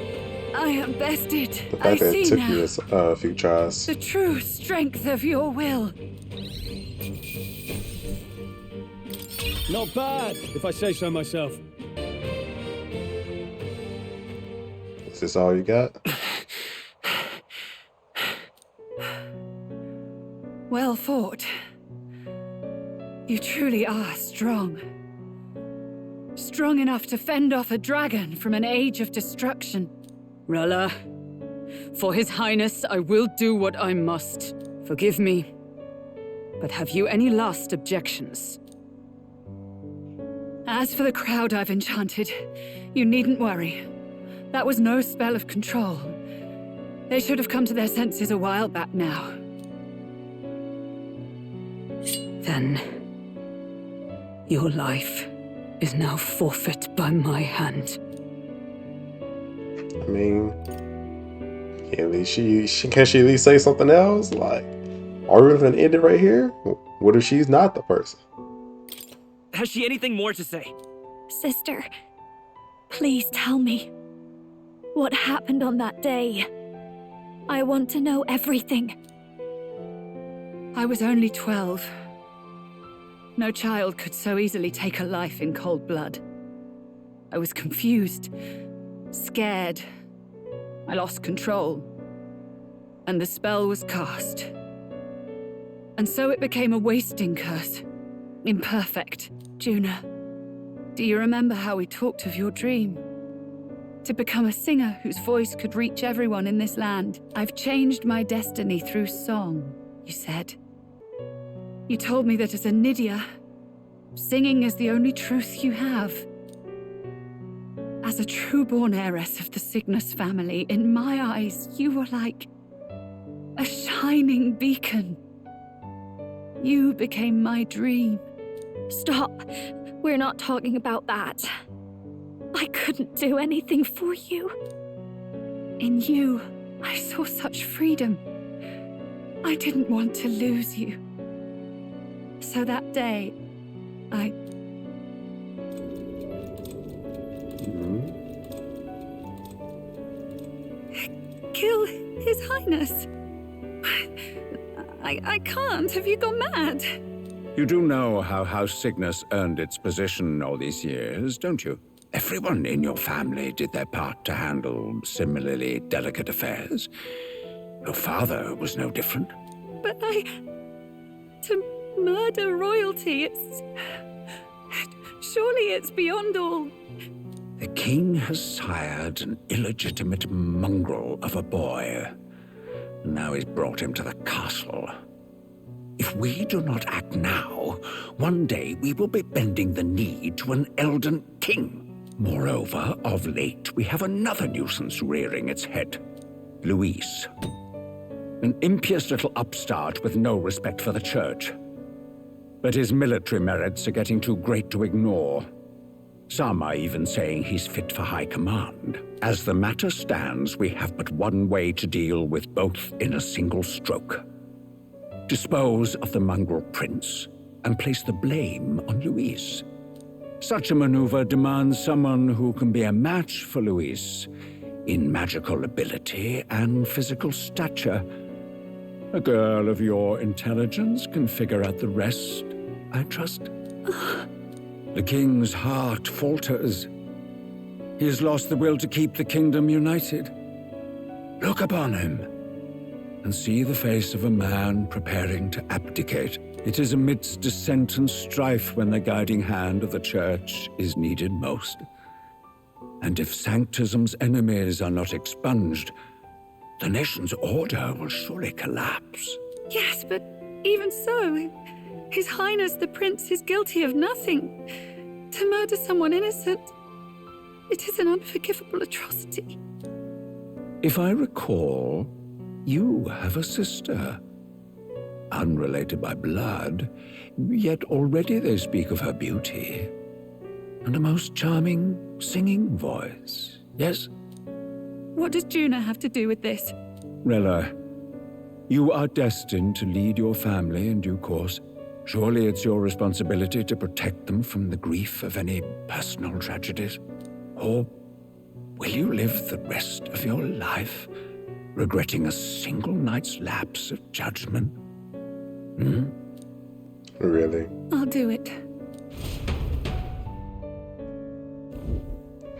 I am bested. The I fact that see it took now you a few tries. the true strength of your will. Not bad, if I say so myself. Is this all you got? Well fought. You truly are strong. Strong enough to fend off a dragon from an age of destruction. Rella, for His Highness, I will do what I must. Forgive me. But have you any last objections? As for the crowd I've enchanted, you needn't worry. That was no spell of control. They should have come to their senses a while back now. Then, your life is now forfeit by my hand. I mean, can she at least say something else? Like, Are we gonna end it right here? What if she's not the person? Has she anything more to say? Sister, please tell me. What happened on that day? I want to know everything. I was only 12. No child could so easily take a life in cold blood. I was confused, scared. I lost control. And the spell was cast. And so it became a wasting curse. Imperfect. Juna, do you remember how we talked of your dream? To become a singer whose voice could reach everyone in this land. I've changed my destiny through song, you said. You told me that as a Nydia, singing is the only truth you have. As a true-born heiress of the Cygnus family, in my eyes, you were like a shining beacon. You became my dream. Stop. We're not talking about that. I couldn't do anything for you. In you, I saw such freedom. I didn't want to lose you. So that day, I... Kill His Highness. I can't. Have you gone mad? You do know how House Cygnus earned its position all these years, don't you? Everyone in your family did their part to handle similarly delicate affairs. Your father was no different. But to murder royalty, it's... Surely it's beyond all... The king has sired an illegitimate mongrel of a boy. Now he's brought him to the castle. If we do not act now, one day we will be bending the knee to an Elden king. Moreover, of late, we have another nuisance rearing its head. Luis. An impious little upstart with no respect for the church. But his military merits are getting too great to ignore. Some are even saying he's fit for high command. As the matter stands, we have but one way to deal with both in a single stroke. Dispose of the mongrel prince and place the blame on Luis. Such a maneuver demands someone who can be a match for Luis in magical ability and physical stature. A girl of your intelligence can figure out the rest, I trust. The king's heart falters. He has lost the will to keep the kingdom united. Look upon him and see the face of a man preparing to abdicate. It is amidst dissent and strife when the guiding hand of the church is needed most. And if Sanctism's enemies are not expunged, the nation's order will surely collapse. Yes, but even so, His Highness the Prince is guilty of nothing. To murder someone innocent, it is an unforgivable atrocity. If I recall, you have a sister. Unrelated by blood, yet already they speak of her beauty. And a most charming singing voice, yes? What does Juna have to do with this? Rella, you are destined to lead your family in due course. Surely it's your responsibility to protect them from the grief of any personal tragedies. Or will you live the rest of your life regretting a single night's lapse of judgment? Really? I'll do it.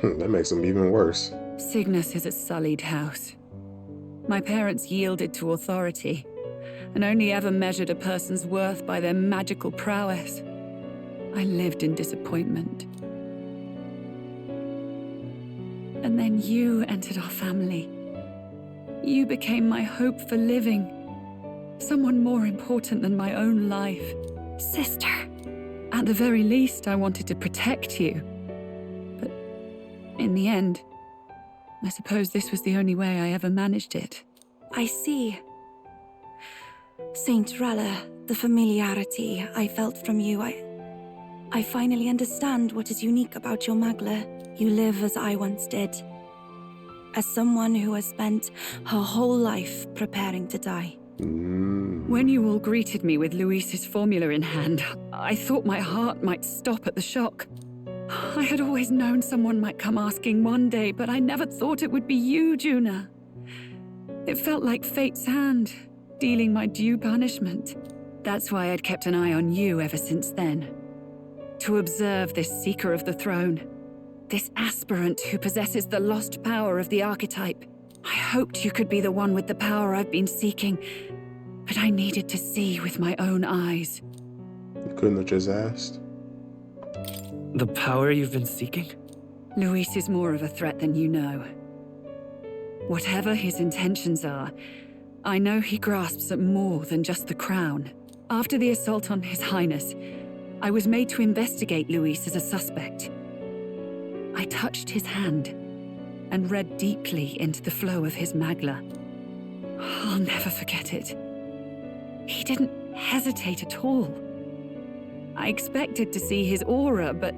That makes them even worse. Cygnus is a sullied house. My parents yielded to authority, and only ever measured a person's worth by their magical prowess. I lived in disappointment. And then you entered our family. You became my hope for living. Someone more important than my own life. Sister. At the very least, I wanted to protect you. But in the end, I suppose this was the only way I ever managed it. I see. Saint Rella, the familiarity I felt from you, I finally understand what is unique about your Magla. You live as I once did. As someone who has spent her whole life preparing to die. When you all greeted me with Luis's formula in hand, I thought my heart might stop at the shock. I had always known someone might come asking one day, but I never thought it would be you, Juna. It felt like fate's hand, dealing my due punishment. That's why I'd kept an eye on you ever since then. To observe this seeker of the throne, this aspirant who possesses the lost power of the archetype. I hoped you could be the one with the power I've been seeking, but I needed to see with my own eyes. You couldn't have just asked? The power you've been seeking? Luis is more of a threat than you know. Whatever his intentions are, I know he grasps at more than just the crown. After the assault on His Highness, I was made to investigate Luis as a suspect. I touched his hand and read deeply into the flow of his magla. I'll never forget it. He didn't hesitate at all. I expected to see his aura, but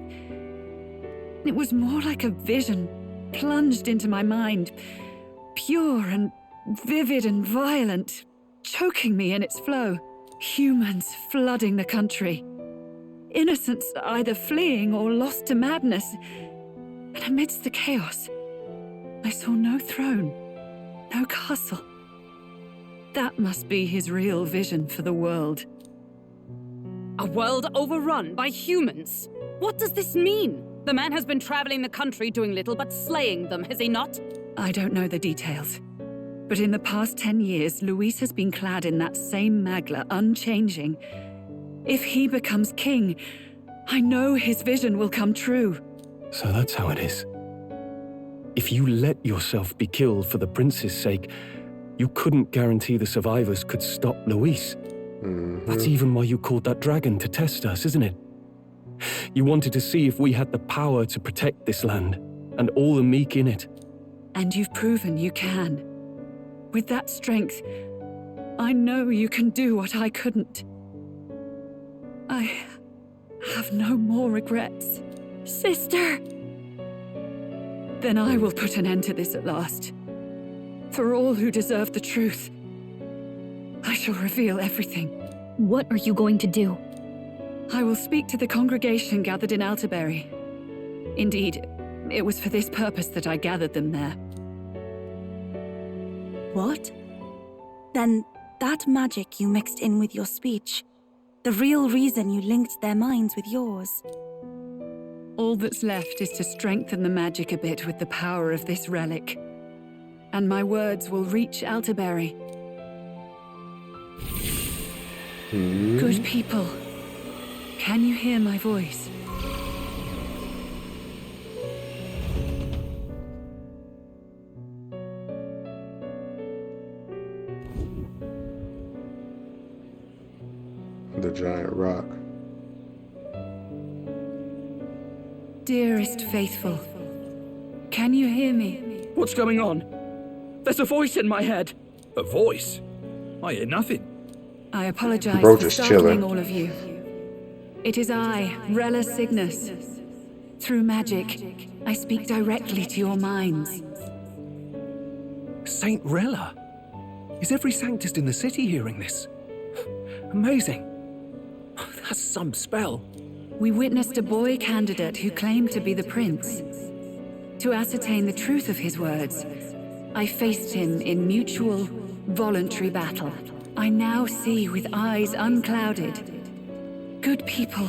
it was more like a vision plunged into my mind, pure and vivid and violent, choking me in its flow. Humans flooding the country. Innocents either fleeing or lost to madness. And amidst the chaos, I saw no throne, no castle. That must be his real vision for the world. A world overrun by humans? What does this mean? The man has been traveling the country doing little but slaying them, has he not? I don't know the details. But in the past 10 years, Luis has been clad in that same magla, unchanging. If he becomes king, I know his vision will come true. So that's how it is. If you let yourself be killed for the prince's sake, you couldn't guarantee the survivors could stop Luis. That's even why you called that dragon to test us, isn't it? You wanted to see if we had the power to protect this land, and all the meek in it. And you've proven you can. With that strength, I know you can do what I couldn't. I have no more regrets. Sister! Then I will put an end to this at last. For all who deserve the truth, I shall reveal everything. What are you going to do? I will speak to the congregation gathered in Alterbury. Indeed, it was for this purpose that I gathered them there. What? Then that magic you mixed in with your speech, the real reason you linked their minds with yours. All that's left is to strengthen the magic a bit with the power of this relic. And my words will reach Alterbury. Good people, can you hear my voice? The giant rock. Dearest faithful, can you hear me? What's going on? There's a voice in my head. A voice? I hear nothing. I apologize Bro, for just startling chilling. all of you. It is I, Rella Cygnus. Through magic, I speak directly to your minds. Saint Rella? Is every Sanctist in the city hearing this? Amazing. That's some spell. We witnessed a boy candidate who claimed to be the prince. To ascertain the truth of his words, I faced him in mutual, voluntary battle. I now see with eyes unclouded. Good people,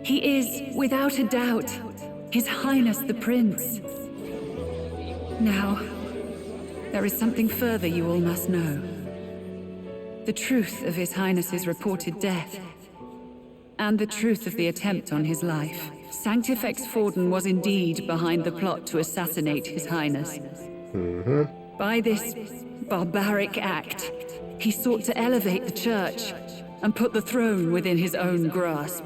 he is, without a doubt, His Highness the Prince. Now, there is something further you all must know. The truth of His Highness's reported death, and the truth of the attempt on his life. Sanctifex Forden was indeed behind the plot to assassinate His Highness. By this barbaric act, he sought to elevate the church and put the throne within his own grasp.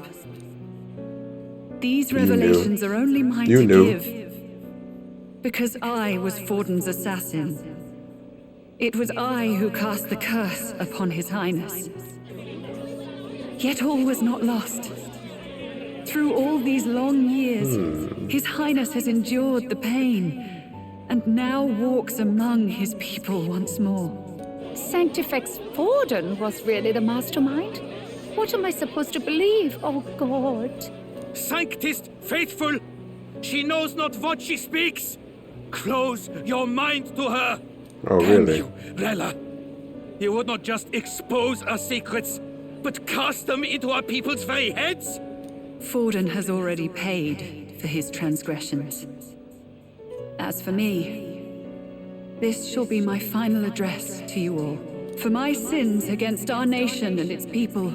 These revelations are only mine to give, because I was Forden's assassin. It was I who cast the curse upon His Highness. Yet all was not lost. Through all these long years, His Highness has endured the pain, and now walks among his people once more. Sanctifex Forden was really the mastermind? What am I supposed to believe? Oh, God. Sanctist faithful! She knows not what she speaks! Close your mind to her! Oh, Damn really? you, Rella! You would not just expose our secrets, but cast them into our people's very heads? Forden has already paid for his transgressions. As for me, this shall be my final address to you all. For my sins against our nation and its people,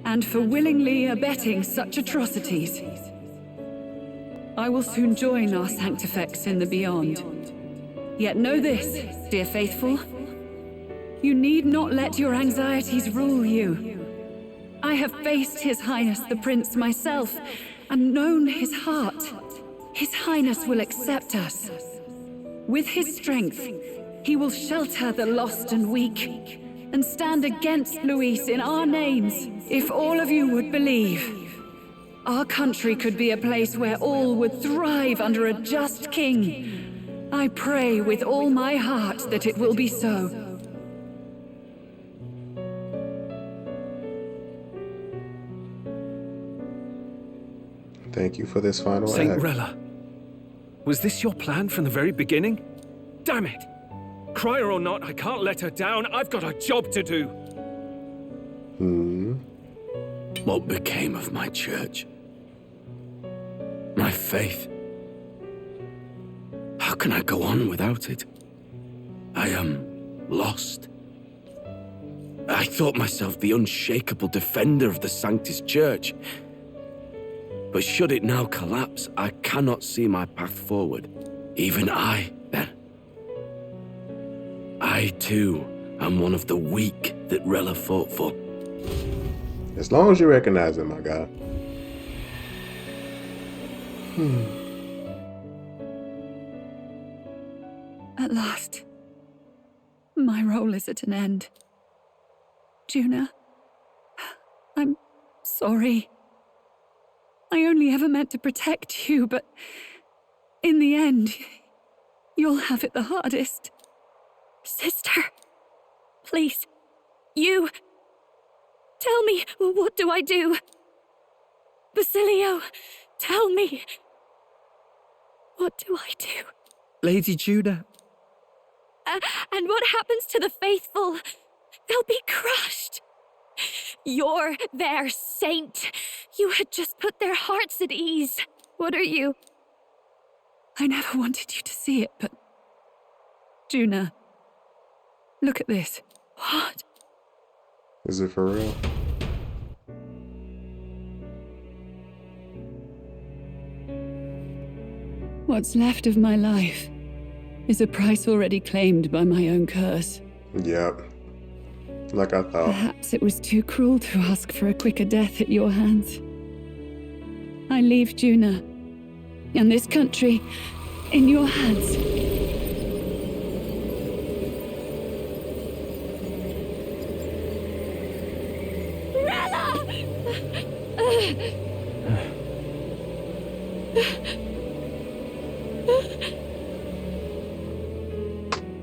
and for willingly abetting such atrocities. I will soon join our Sanctifex in the beyond. Yet know this, dear faithful. You need not let your anxieties rule you. I have faced His Highness the Prince myself, and known his heart. His Highness will accept us. With his strength, he will shelter the lost and weak, and stand against Luis in our names. If all of you would believe, our country could be a place where all would thrive under a just king. I pray with all my heart that it will be so. Thank you for this final Saint act. Rella, was this your plan from the very beginning? Damn it! Crier or not, I can't let her down. I've got a job to do. What became of my church? My faith? How can I go on without it? I am lost. I thought myself the unshakable defender of the Sanctus Church. But should it now collapse, I cannot see my path forward. Even I, then. I, too, am one of the weak that Rella fought for. As long as you recognize it, my guy. At last, my role is at an end. Juna, I'm sorry. I only ever meant to protect you, but in the end, you'll have it the hardest. Sister, please, you... Tell me, what do I do? Basilio, tell me. What do I do? Lady Juna. And what happens to the faithful? They'll be crushed. You're their saint. You had just put their hearts at ease. What are you? I never wanted you to see it, but... Juna, look at this. What? Is it for real? What's left of my life is a price already claimed by my own curse. Yep. Like I thought. Perhaps it was too cruel to ask for a quicker death at your hands. I leave Juna and this country in your hands.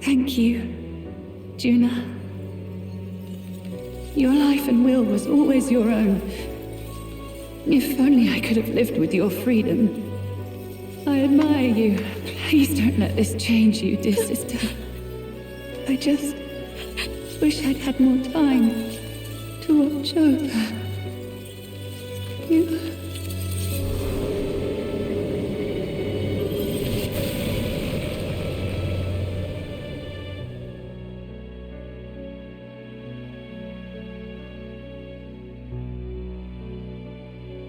Thank you, Juna. Your life and will was always your own. If only I could have lived with your freedom. I admire you. Please don't let this change you, dear sister. I just wish I'd had more time to watch over you.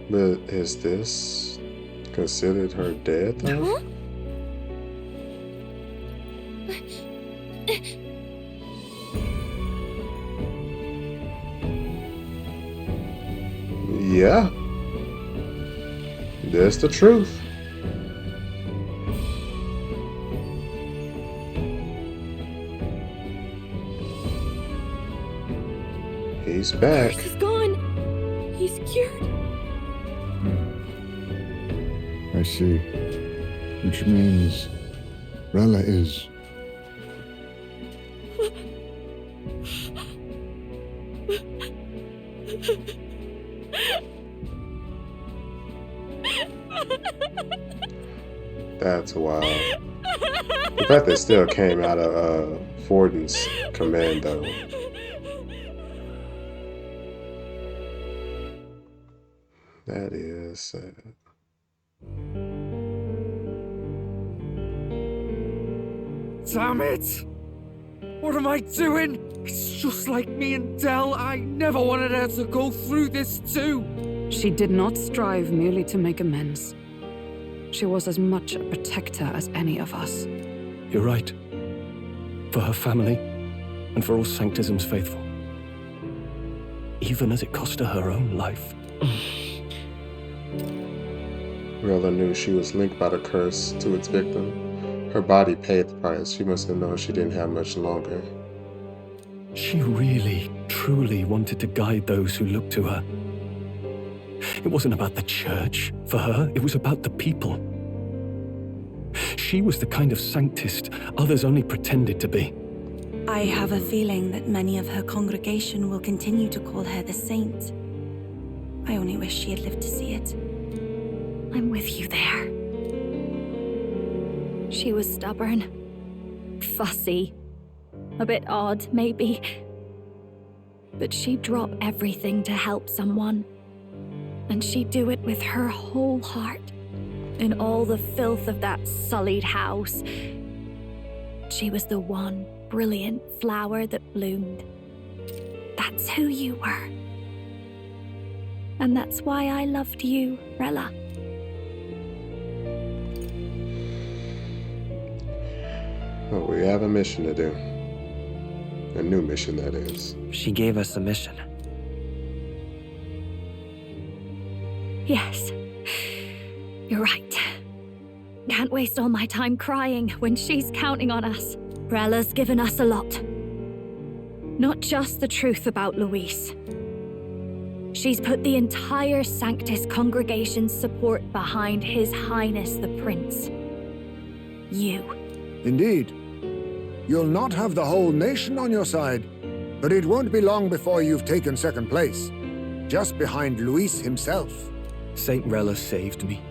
But is this considered her death, though? Yeah. That's the truth. He's back. He's gone. He's cured. I see. Which means Rella is... That's wild. The fact that it still came out of Forden's command, though. That is sad. Damn it! What am I doing? It's just like me and Dell. I never wanted her to go through this too. She did not strive merely to make amends. She was as much a protector as any of us. You're right. For her family, and for all Sanctism's faithful. Even as it cost her own life. Rella knew she was linked by the curse to its victim. Her body paid the price. She must have known she didn't have much longer. She really, truly wanted to guide those who looked to her. It wasn't about the church. For her, it was about the people. She was the kind of sanctist others only pretended to be. I have a feeling that many of her congregation will continue to call her the saint. I only wish she had lived to see it. I'm with you there. She was stubborn, fussy, a bit odd, maybe. But she'd drop everything to help someone. And she'd do it with her whole heart. In all the filth of that sullied house, she was the one brilliant flower that bloomed. That's who you were. And that's why I loved you, Rella. Well, we have a mission to do. A new mission, that is. She gave us a mission. Yes. You're right. Can't waste all my time crying when she's counting on us. Rella's given us a lot. Not just the truth about Luis. She's put the entire Sanctus congregation's support behind His Highness the Prince. You. Indeed. You'll not have the whole nation on your side, but it won't be long before you've taken second place, just behind Luis himself. Saint Rella saved me.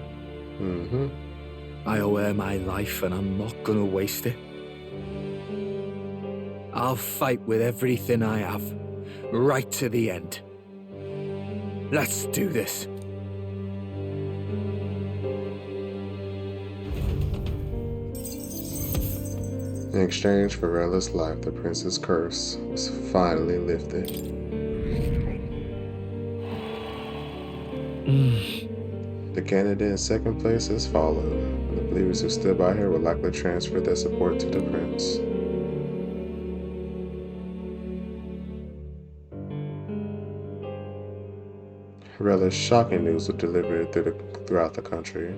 Mm-hmm. I owe her my life and I'm not gonna waste it. I'll fight with everything I have, right to the end. Let's do this. In exchange for Rella's life, the prince's curse was finally lifted. The candidate in second place has followed. The believers who stood by her will likely transfer their support to the prince. Rella's shocking news was delivered throughout the country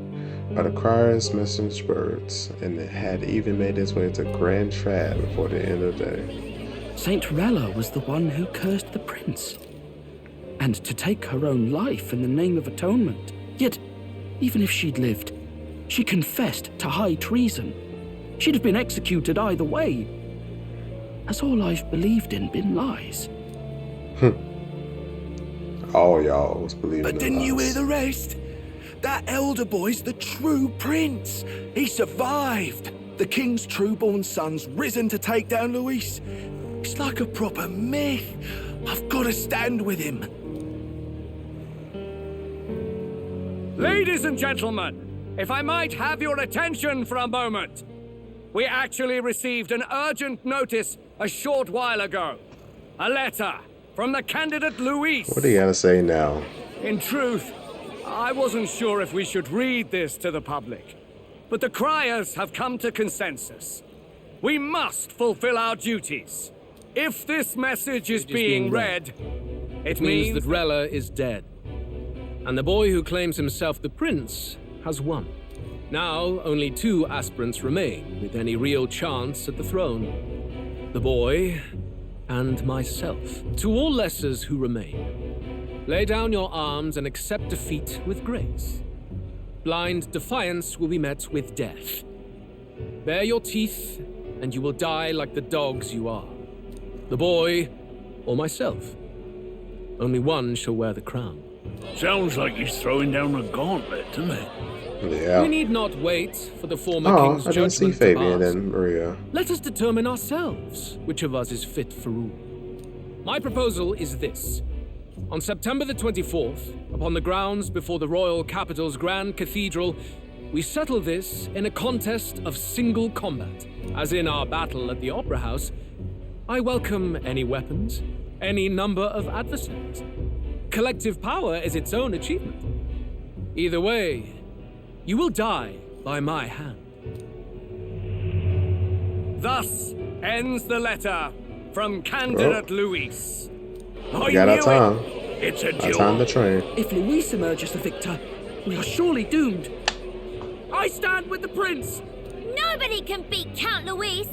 by the criers, message birds, and it had even made its way to Grand Trad before the end of the day. Saint Rella was the one who cursed the prince. And to take her own life in the name of atonement. Yet, even if she'd lived, she confessed to high treason. She'd have been executed either way. Has all I've believed in been lies? All y'all was believing But didn't you hear the rest? That elder boy's the true prince. He survived. The king's true-born son's risen to take down Luis. It's like a proper myth. I've got to stand with him. Ladies and gentlemen, if I might have your attention for a moment. We actually received an urgent notice a short while ago. A letter from the candidate Luis. What do you gotta say now? In truth, I wasn't sure if we should read this to the public, but the criers have come to consensus. We must fulfill our duties. If this message is being read, it means that Rella is dead. And the boy who claims himself the prince has won. Now, only 2 aspirants remain with any real chance at the throne. The boy and myself. To all lessers who remain, lay down your arms and accept defeat with grace. Blind defiance will be met with death. Bare your teeth, and you will die like the dogs you are. The boy or myself. Only one shall wear the crown. Sounds like he's throwing down a gauntlet, doesn't it? Yeah. We need not wait for the former Oh, king's I didn't see judgment to Fabian pass. and Maria. Let us determine ourselves which of us is fit for rule. My proposal is this. On September the 24th, upon the grounds before the royal capital's grand cathedral, we settle this in a contest of single combat. As in our battle at the Opera House, I welcome any weapons, any number of adversaries. Collective power is its own achievement. Either way, you will die by my hand. Thus ends the letter from candidate Luis. We got our time. It's a our time to train. If Luis emerges the victor, we are surely doomed. I stand with the prince! Nobody can beat Count Luis!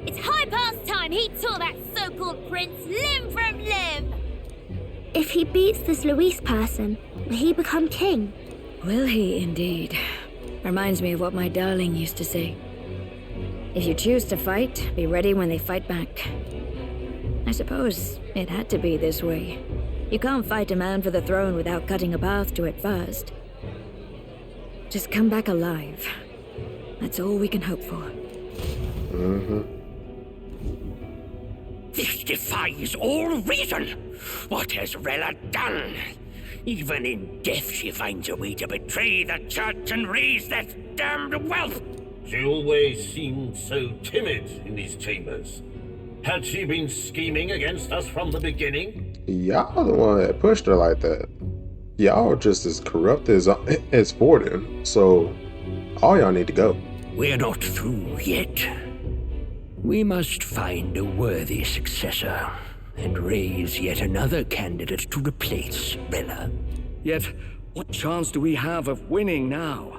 It's high past time he tore that so-called prince limb from limb! If he beats this Luis person, will he become king? Will he indeed? Reminds me of what my darling used to say. If you choose to fight, be ready when they fight back. I suppose it had to be this way. You can't fight a man for the throne without cutting a path to it first. Just come back alive. That's all we can hope for. This defies all reason. What has Rella done? Even in death she finds a way to betray the church and raise that damned wealth. She always seemed so timid in these chambers. Had she been scheming against us from the beginning? Y'all the one that pushed her like that. Y'all are just as corrupt as Forden, so all y'all need to go. We're not through yet. We must find a worthy successor and raise yet another candidate to replace Rella. Yet, what chance do we have of winning now?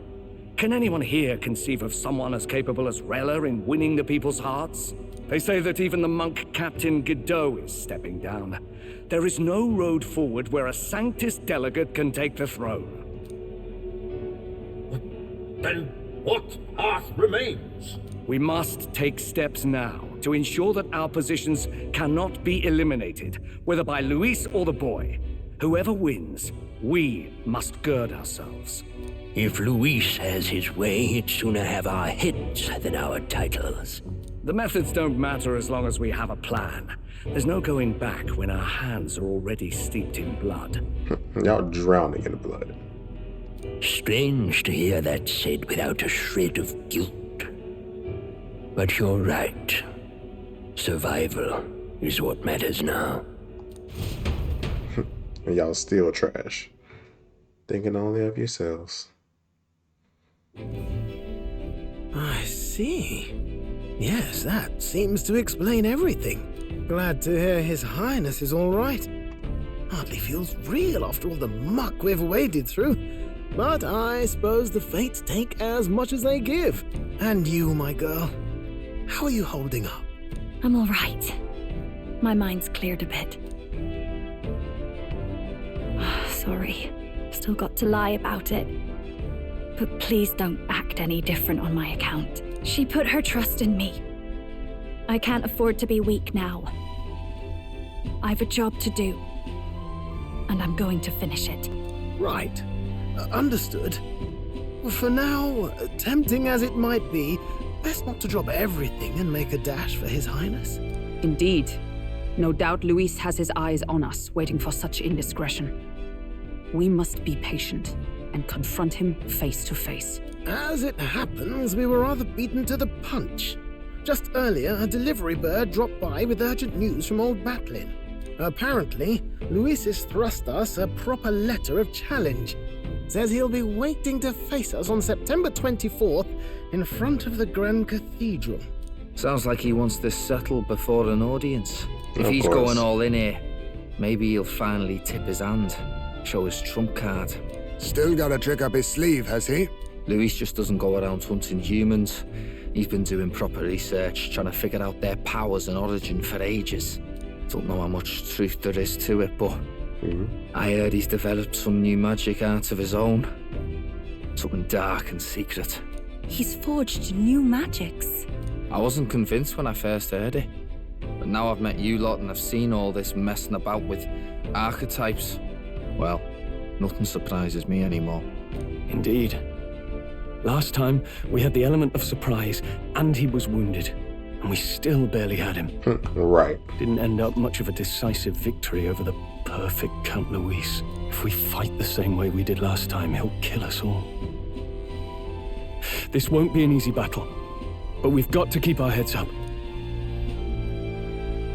Can anyone here conceive of someone as capable as Rella in winning the people's hearts? They say that even the monk Captain Godot is stepping down. There is no road forward where a Sanctus delegate can take the throne. Then what path remains? We must take steps now to ensure that our positions cannot be eliminated, whether by Luis or the boy. Whoever wins, we must gird ourselves. If Luis has his way, he'd sooner have our heads than our titles. The methods don't matter as long as we have a plan. There's no going back when our hands are already steeped in blood. Y'all drowning in blood. Strange to hear that said without a shred of guilt. But you're right. Survival is what matters now. And y'all still trash. Thinking only of yourselves. I see. Yes, that seems to explain everything. Glad to hear His Highness is all right. Hardly feels real after all the muck we've waded through. But I suppose the fates take as much as they give. And you, my girl, how are you holding up? I'm all right. My mind's cleared a bit. Sorry. Still got to lie about it. But please don't act any different on my account. She put her trust in me. I can't afford to be weak now. I've a job to do. And I'm going to finish it. Right. Understood. For now, tempting as it might be, best not to drop everything and make a dash for His Highness. Indeed. No doubt Luis has his eyes on us, waiting for such indiscretion. We must be patient and confront him face to face. As it happens, we were rather beaten to the punch. Just earlier, a delivery bird dropped by with urgent news from old Batlin. Apparently, Luis has thrust us a proper letter of challenge. Says he'll be waiting to face us on September 24th in front of the Grand Cathedral. Sounds like he wants this settled before an audience. If Of he's course. going all in here, maybe he'll finally tip his hand, show his trump card. Still got a trick up his sleeve, has he? Luis just doesn't go around hunting humans. He's been doing proper research, trying to figure out their powers and origin for ages. Don't know how much truth there is to it, but I heard he's developed some new magic art of his own. Something dark and secret. He's forged new magics. I wasn't convinced when I first heard it. But now I've met you lot and I've seen all this messing about with archetypes. Well, nothing surprises me anymore. Indeed. Last time, we had the element of surprise, and he was wounded. And we still barely had him. Right. Didn't end up much of a decisive victory over the perfect Count Luis. If we fight the same way we did last time, he'll kill us all. This won't be an easy battle, but we've got to keep our heads up.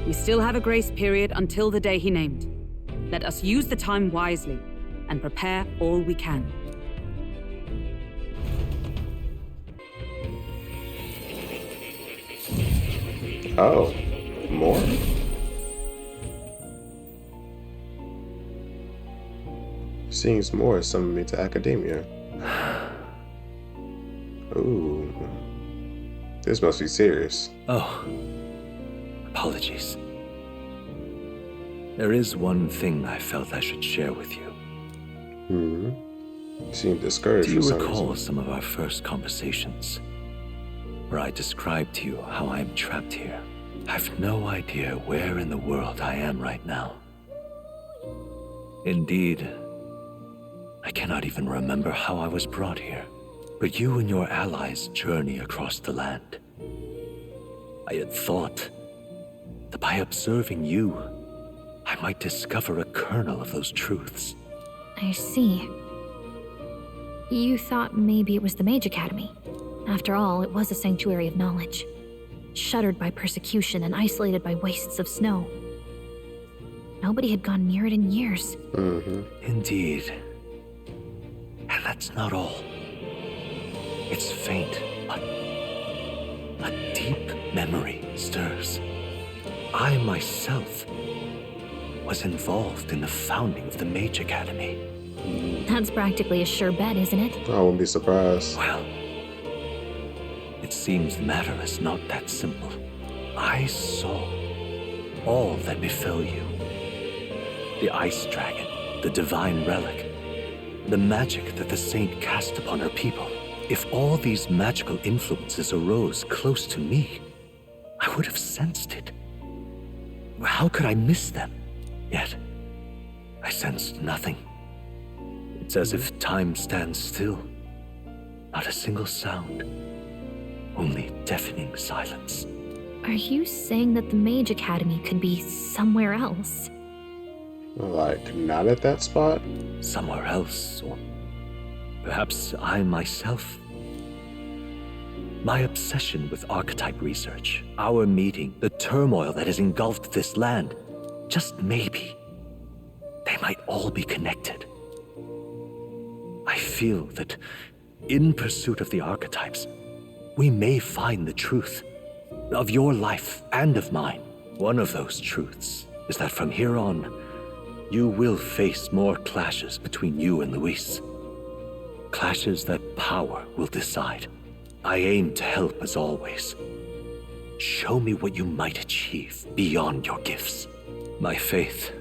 We still have a grace period until the day he named. Let us use the time wisely and prepare all we can. Oh, more? Seems more summoned me to academia. Ooh. This must be serious. Oh. Apologies. There is one thing I felt I should share with you. You seem discouraged. Do you for some recall reason. some of our first conversations, where I described to you how I am trapped here? I've no idea where in the world I am right now. Indeed, I cannot even remember how I was brought here. But you and your allies journey across the land. I had thought that by observing you, I might discover a kernel of those truths. I see. You thought maybe it was the Mage Academy. After all, it was a sanctuary of knowledge. Shuttered by persecution and isolated by wastes of snow. Nobody had gone near it in years. Indeed. And that's not all. It's faint, but a deep memory stirs. I myself was involved in the founding of the Mage Academy. That's practically a sure bet, isn't it? I wouldn't be surprised. Well, it seems the matter is not that simple. I saw all that befell you. The ice dragon, the divine relic, the magic that the saint cast upon her people. If all these magical influences arose close to me, I would have sensed it. How could I miss them? Yet, I sensed nothing. It's as if time stands still. Not a single sound. Only deafening silence. Are you saying that the Mage Academy could be somewhere else? Like, not at that spot? Somewhere else, or perhaps I myself. My obsession with archetype research, our meeting, the turmoil that has engulfed this land, just maybe, they might all be connected. I feel that in pursuit of the archetypes, we may find the truth of your life and of mine. One of those truths is that from here on, you will face more clashes between you and Luis. Clashes that power will decide. I aim to help as always. Show me what you might achieve beyond your gifts. My faith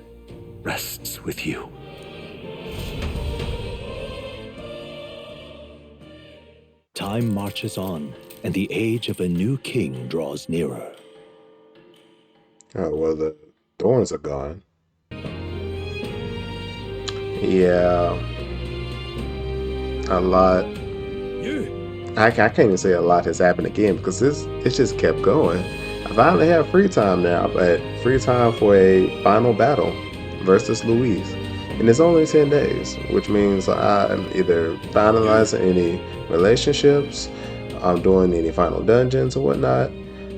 rests with you. Time marches on, and the age of a new king draws nearer. Oh, well, the thorns are gone. Yeah. A lot. I can't even say a lot has happened again because it just kept going. I finally have free time now, but free time for a final battle versus Luis. And it's only 10 days, which means I'm either finalizing any relationships, I'm doing any final dungeons or whatnot,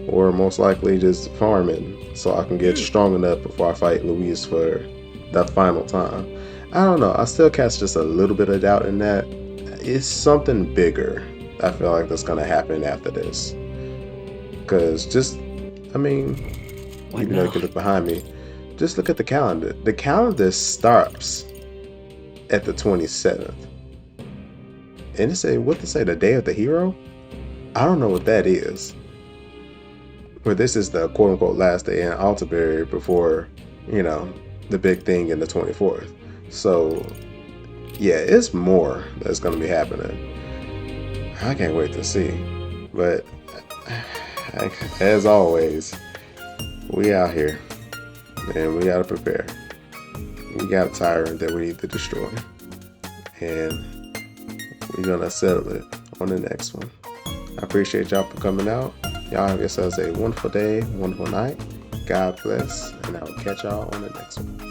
or most likely just farming so I can get strong enough before I fight Luis for the final time. I don't know. I still cast just a little bit of doubt in that. It's something bigger I feel like that's going to happen after this. Because just, I mean, you know, you can look behind me. Just look at the calendar. The calendar starts at the 27th. And it say, what to say, the day of the hero? I don't know what that is. But this is the quote unquote last day in Altaberry before, you know, the big thing in the 24th. So, yeah, it's more that's going to be happening. I can't wait to see. But, as always, we out here. And we gotta prepare. We got a tyrant that we need to destroy. And we're gonna settle it on the next one. I appreciate y'all for coming out. Y'all have yourselves a wonderful day, wonderful night. God bless, and I will catch y'all on the next one.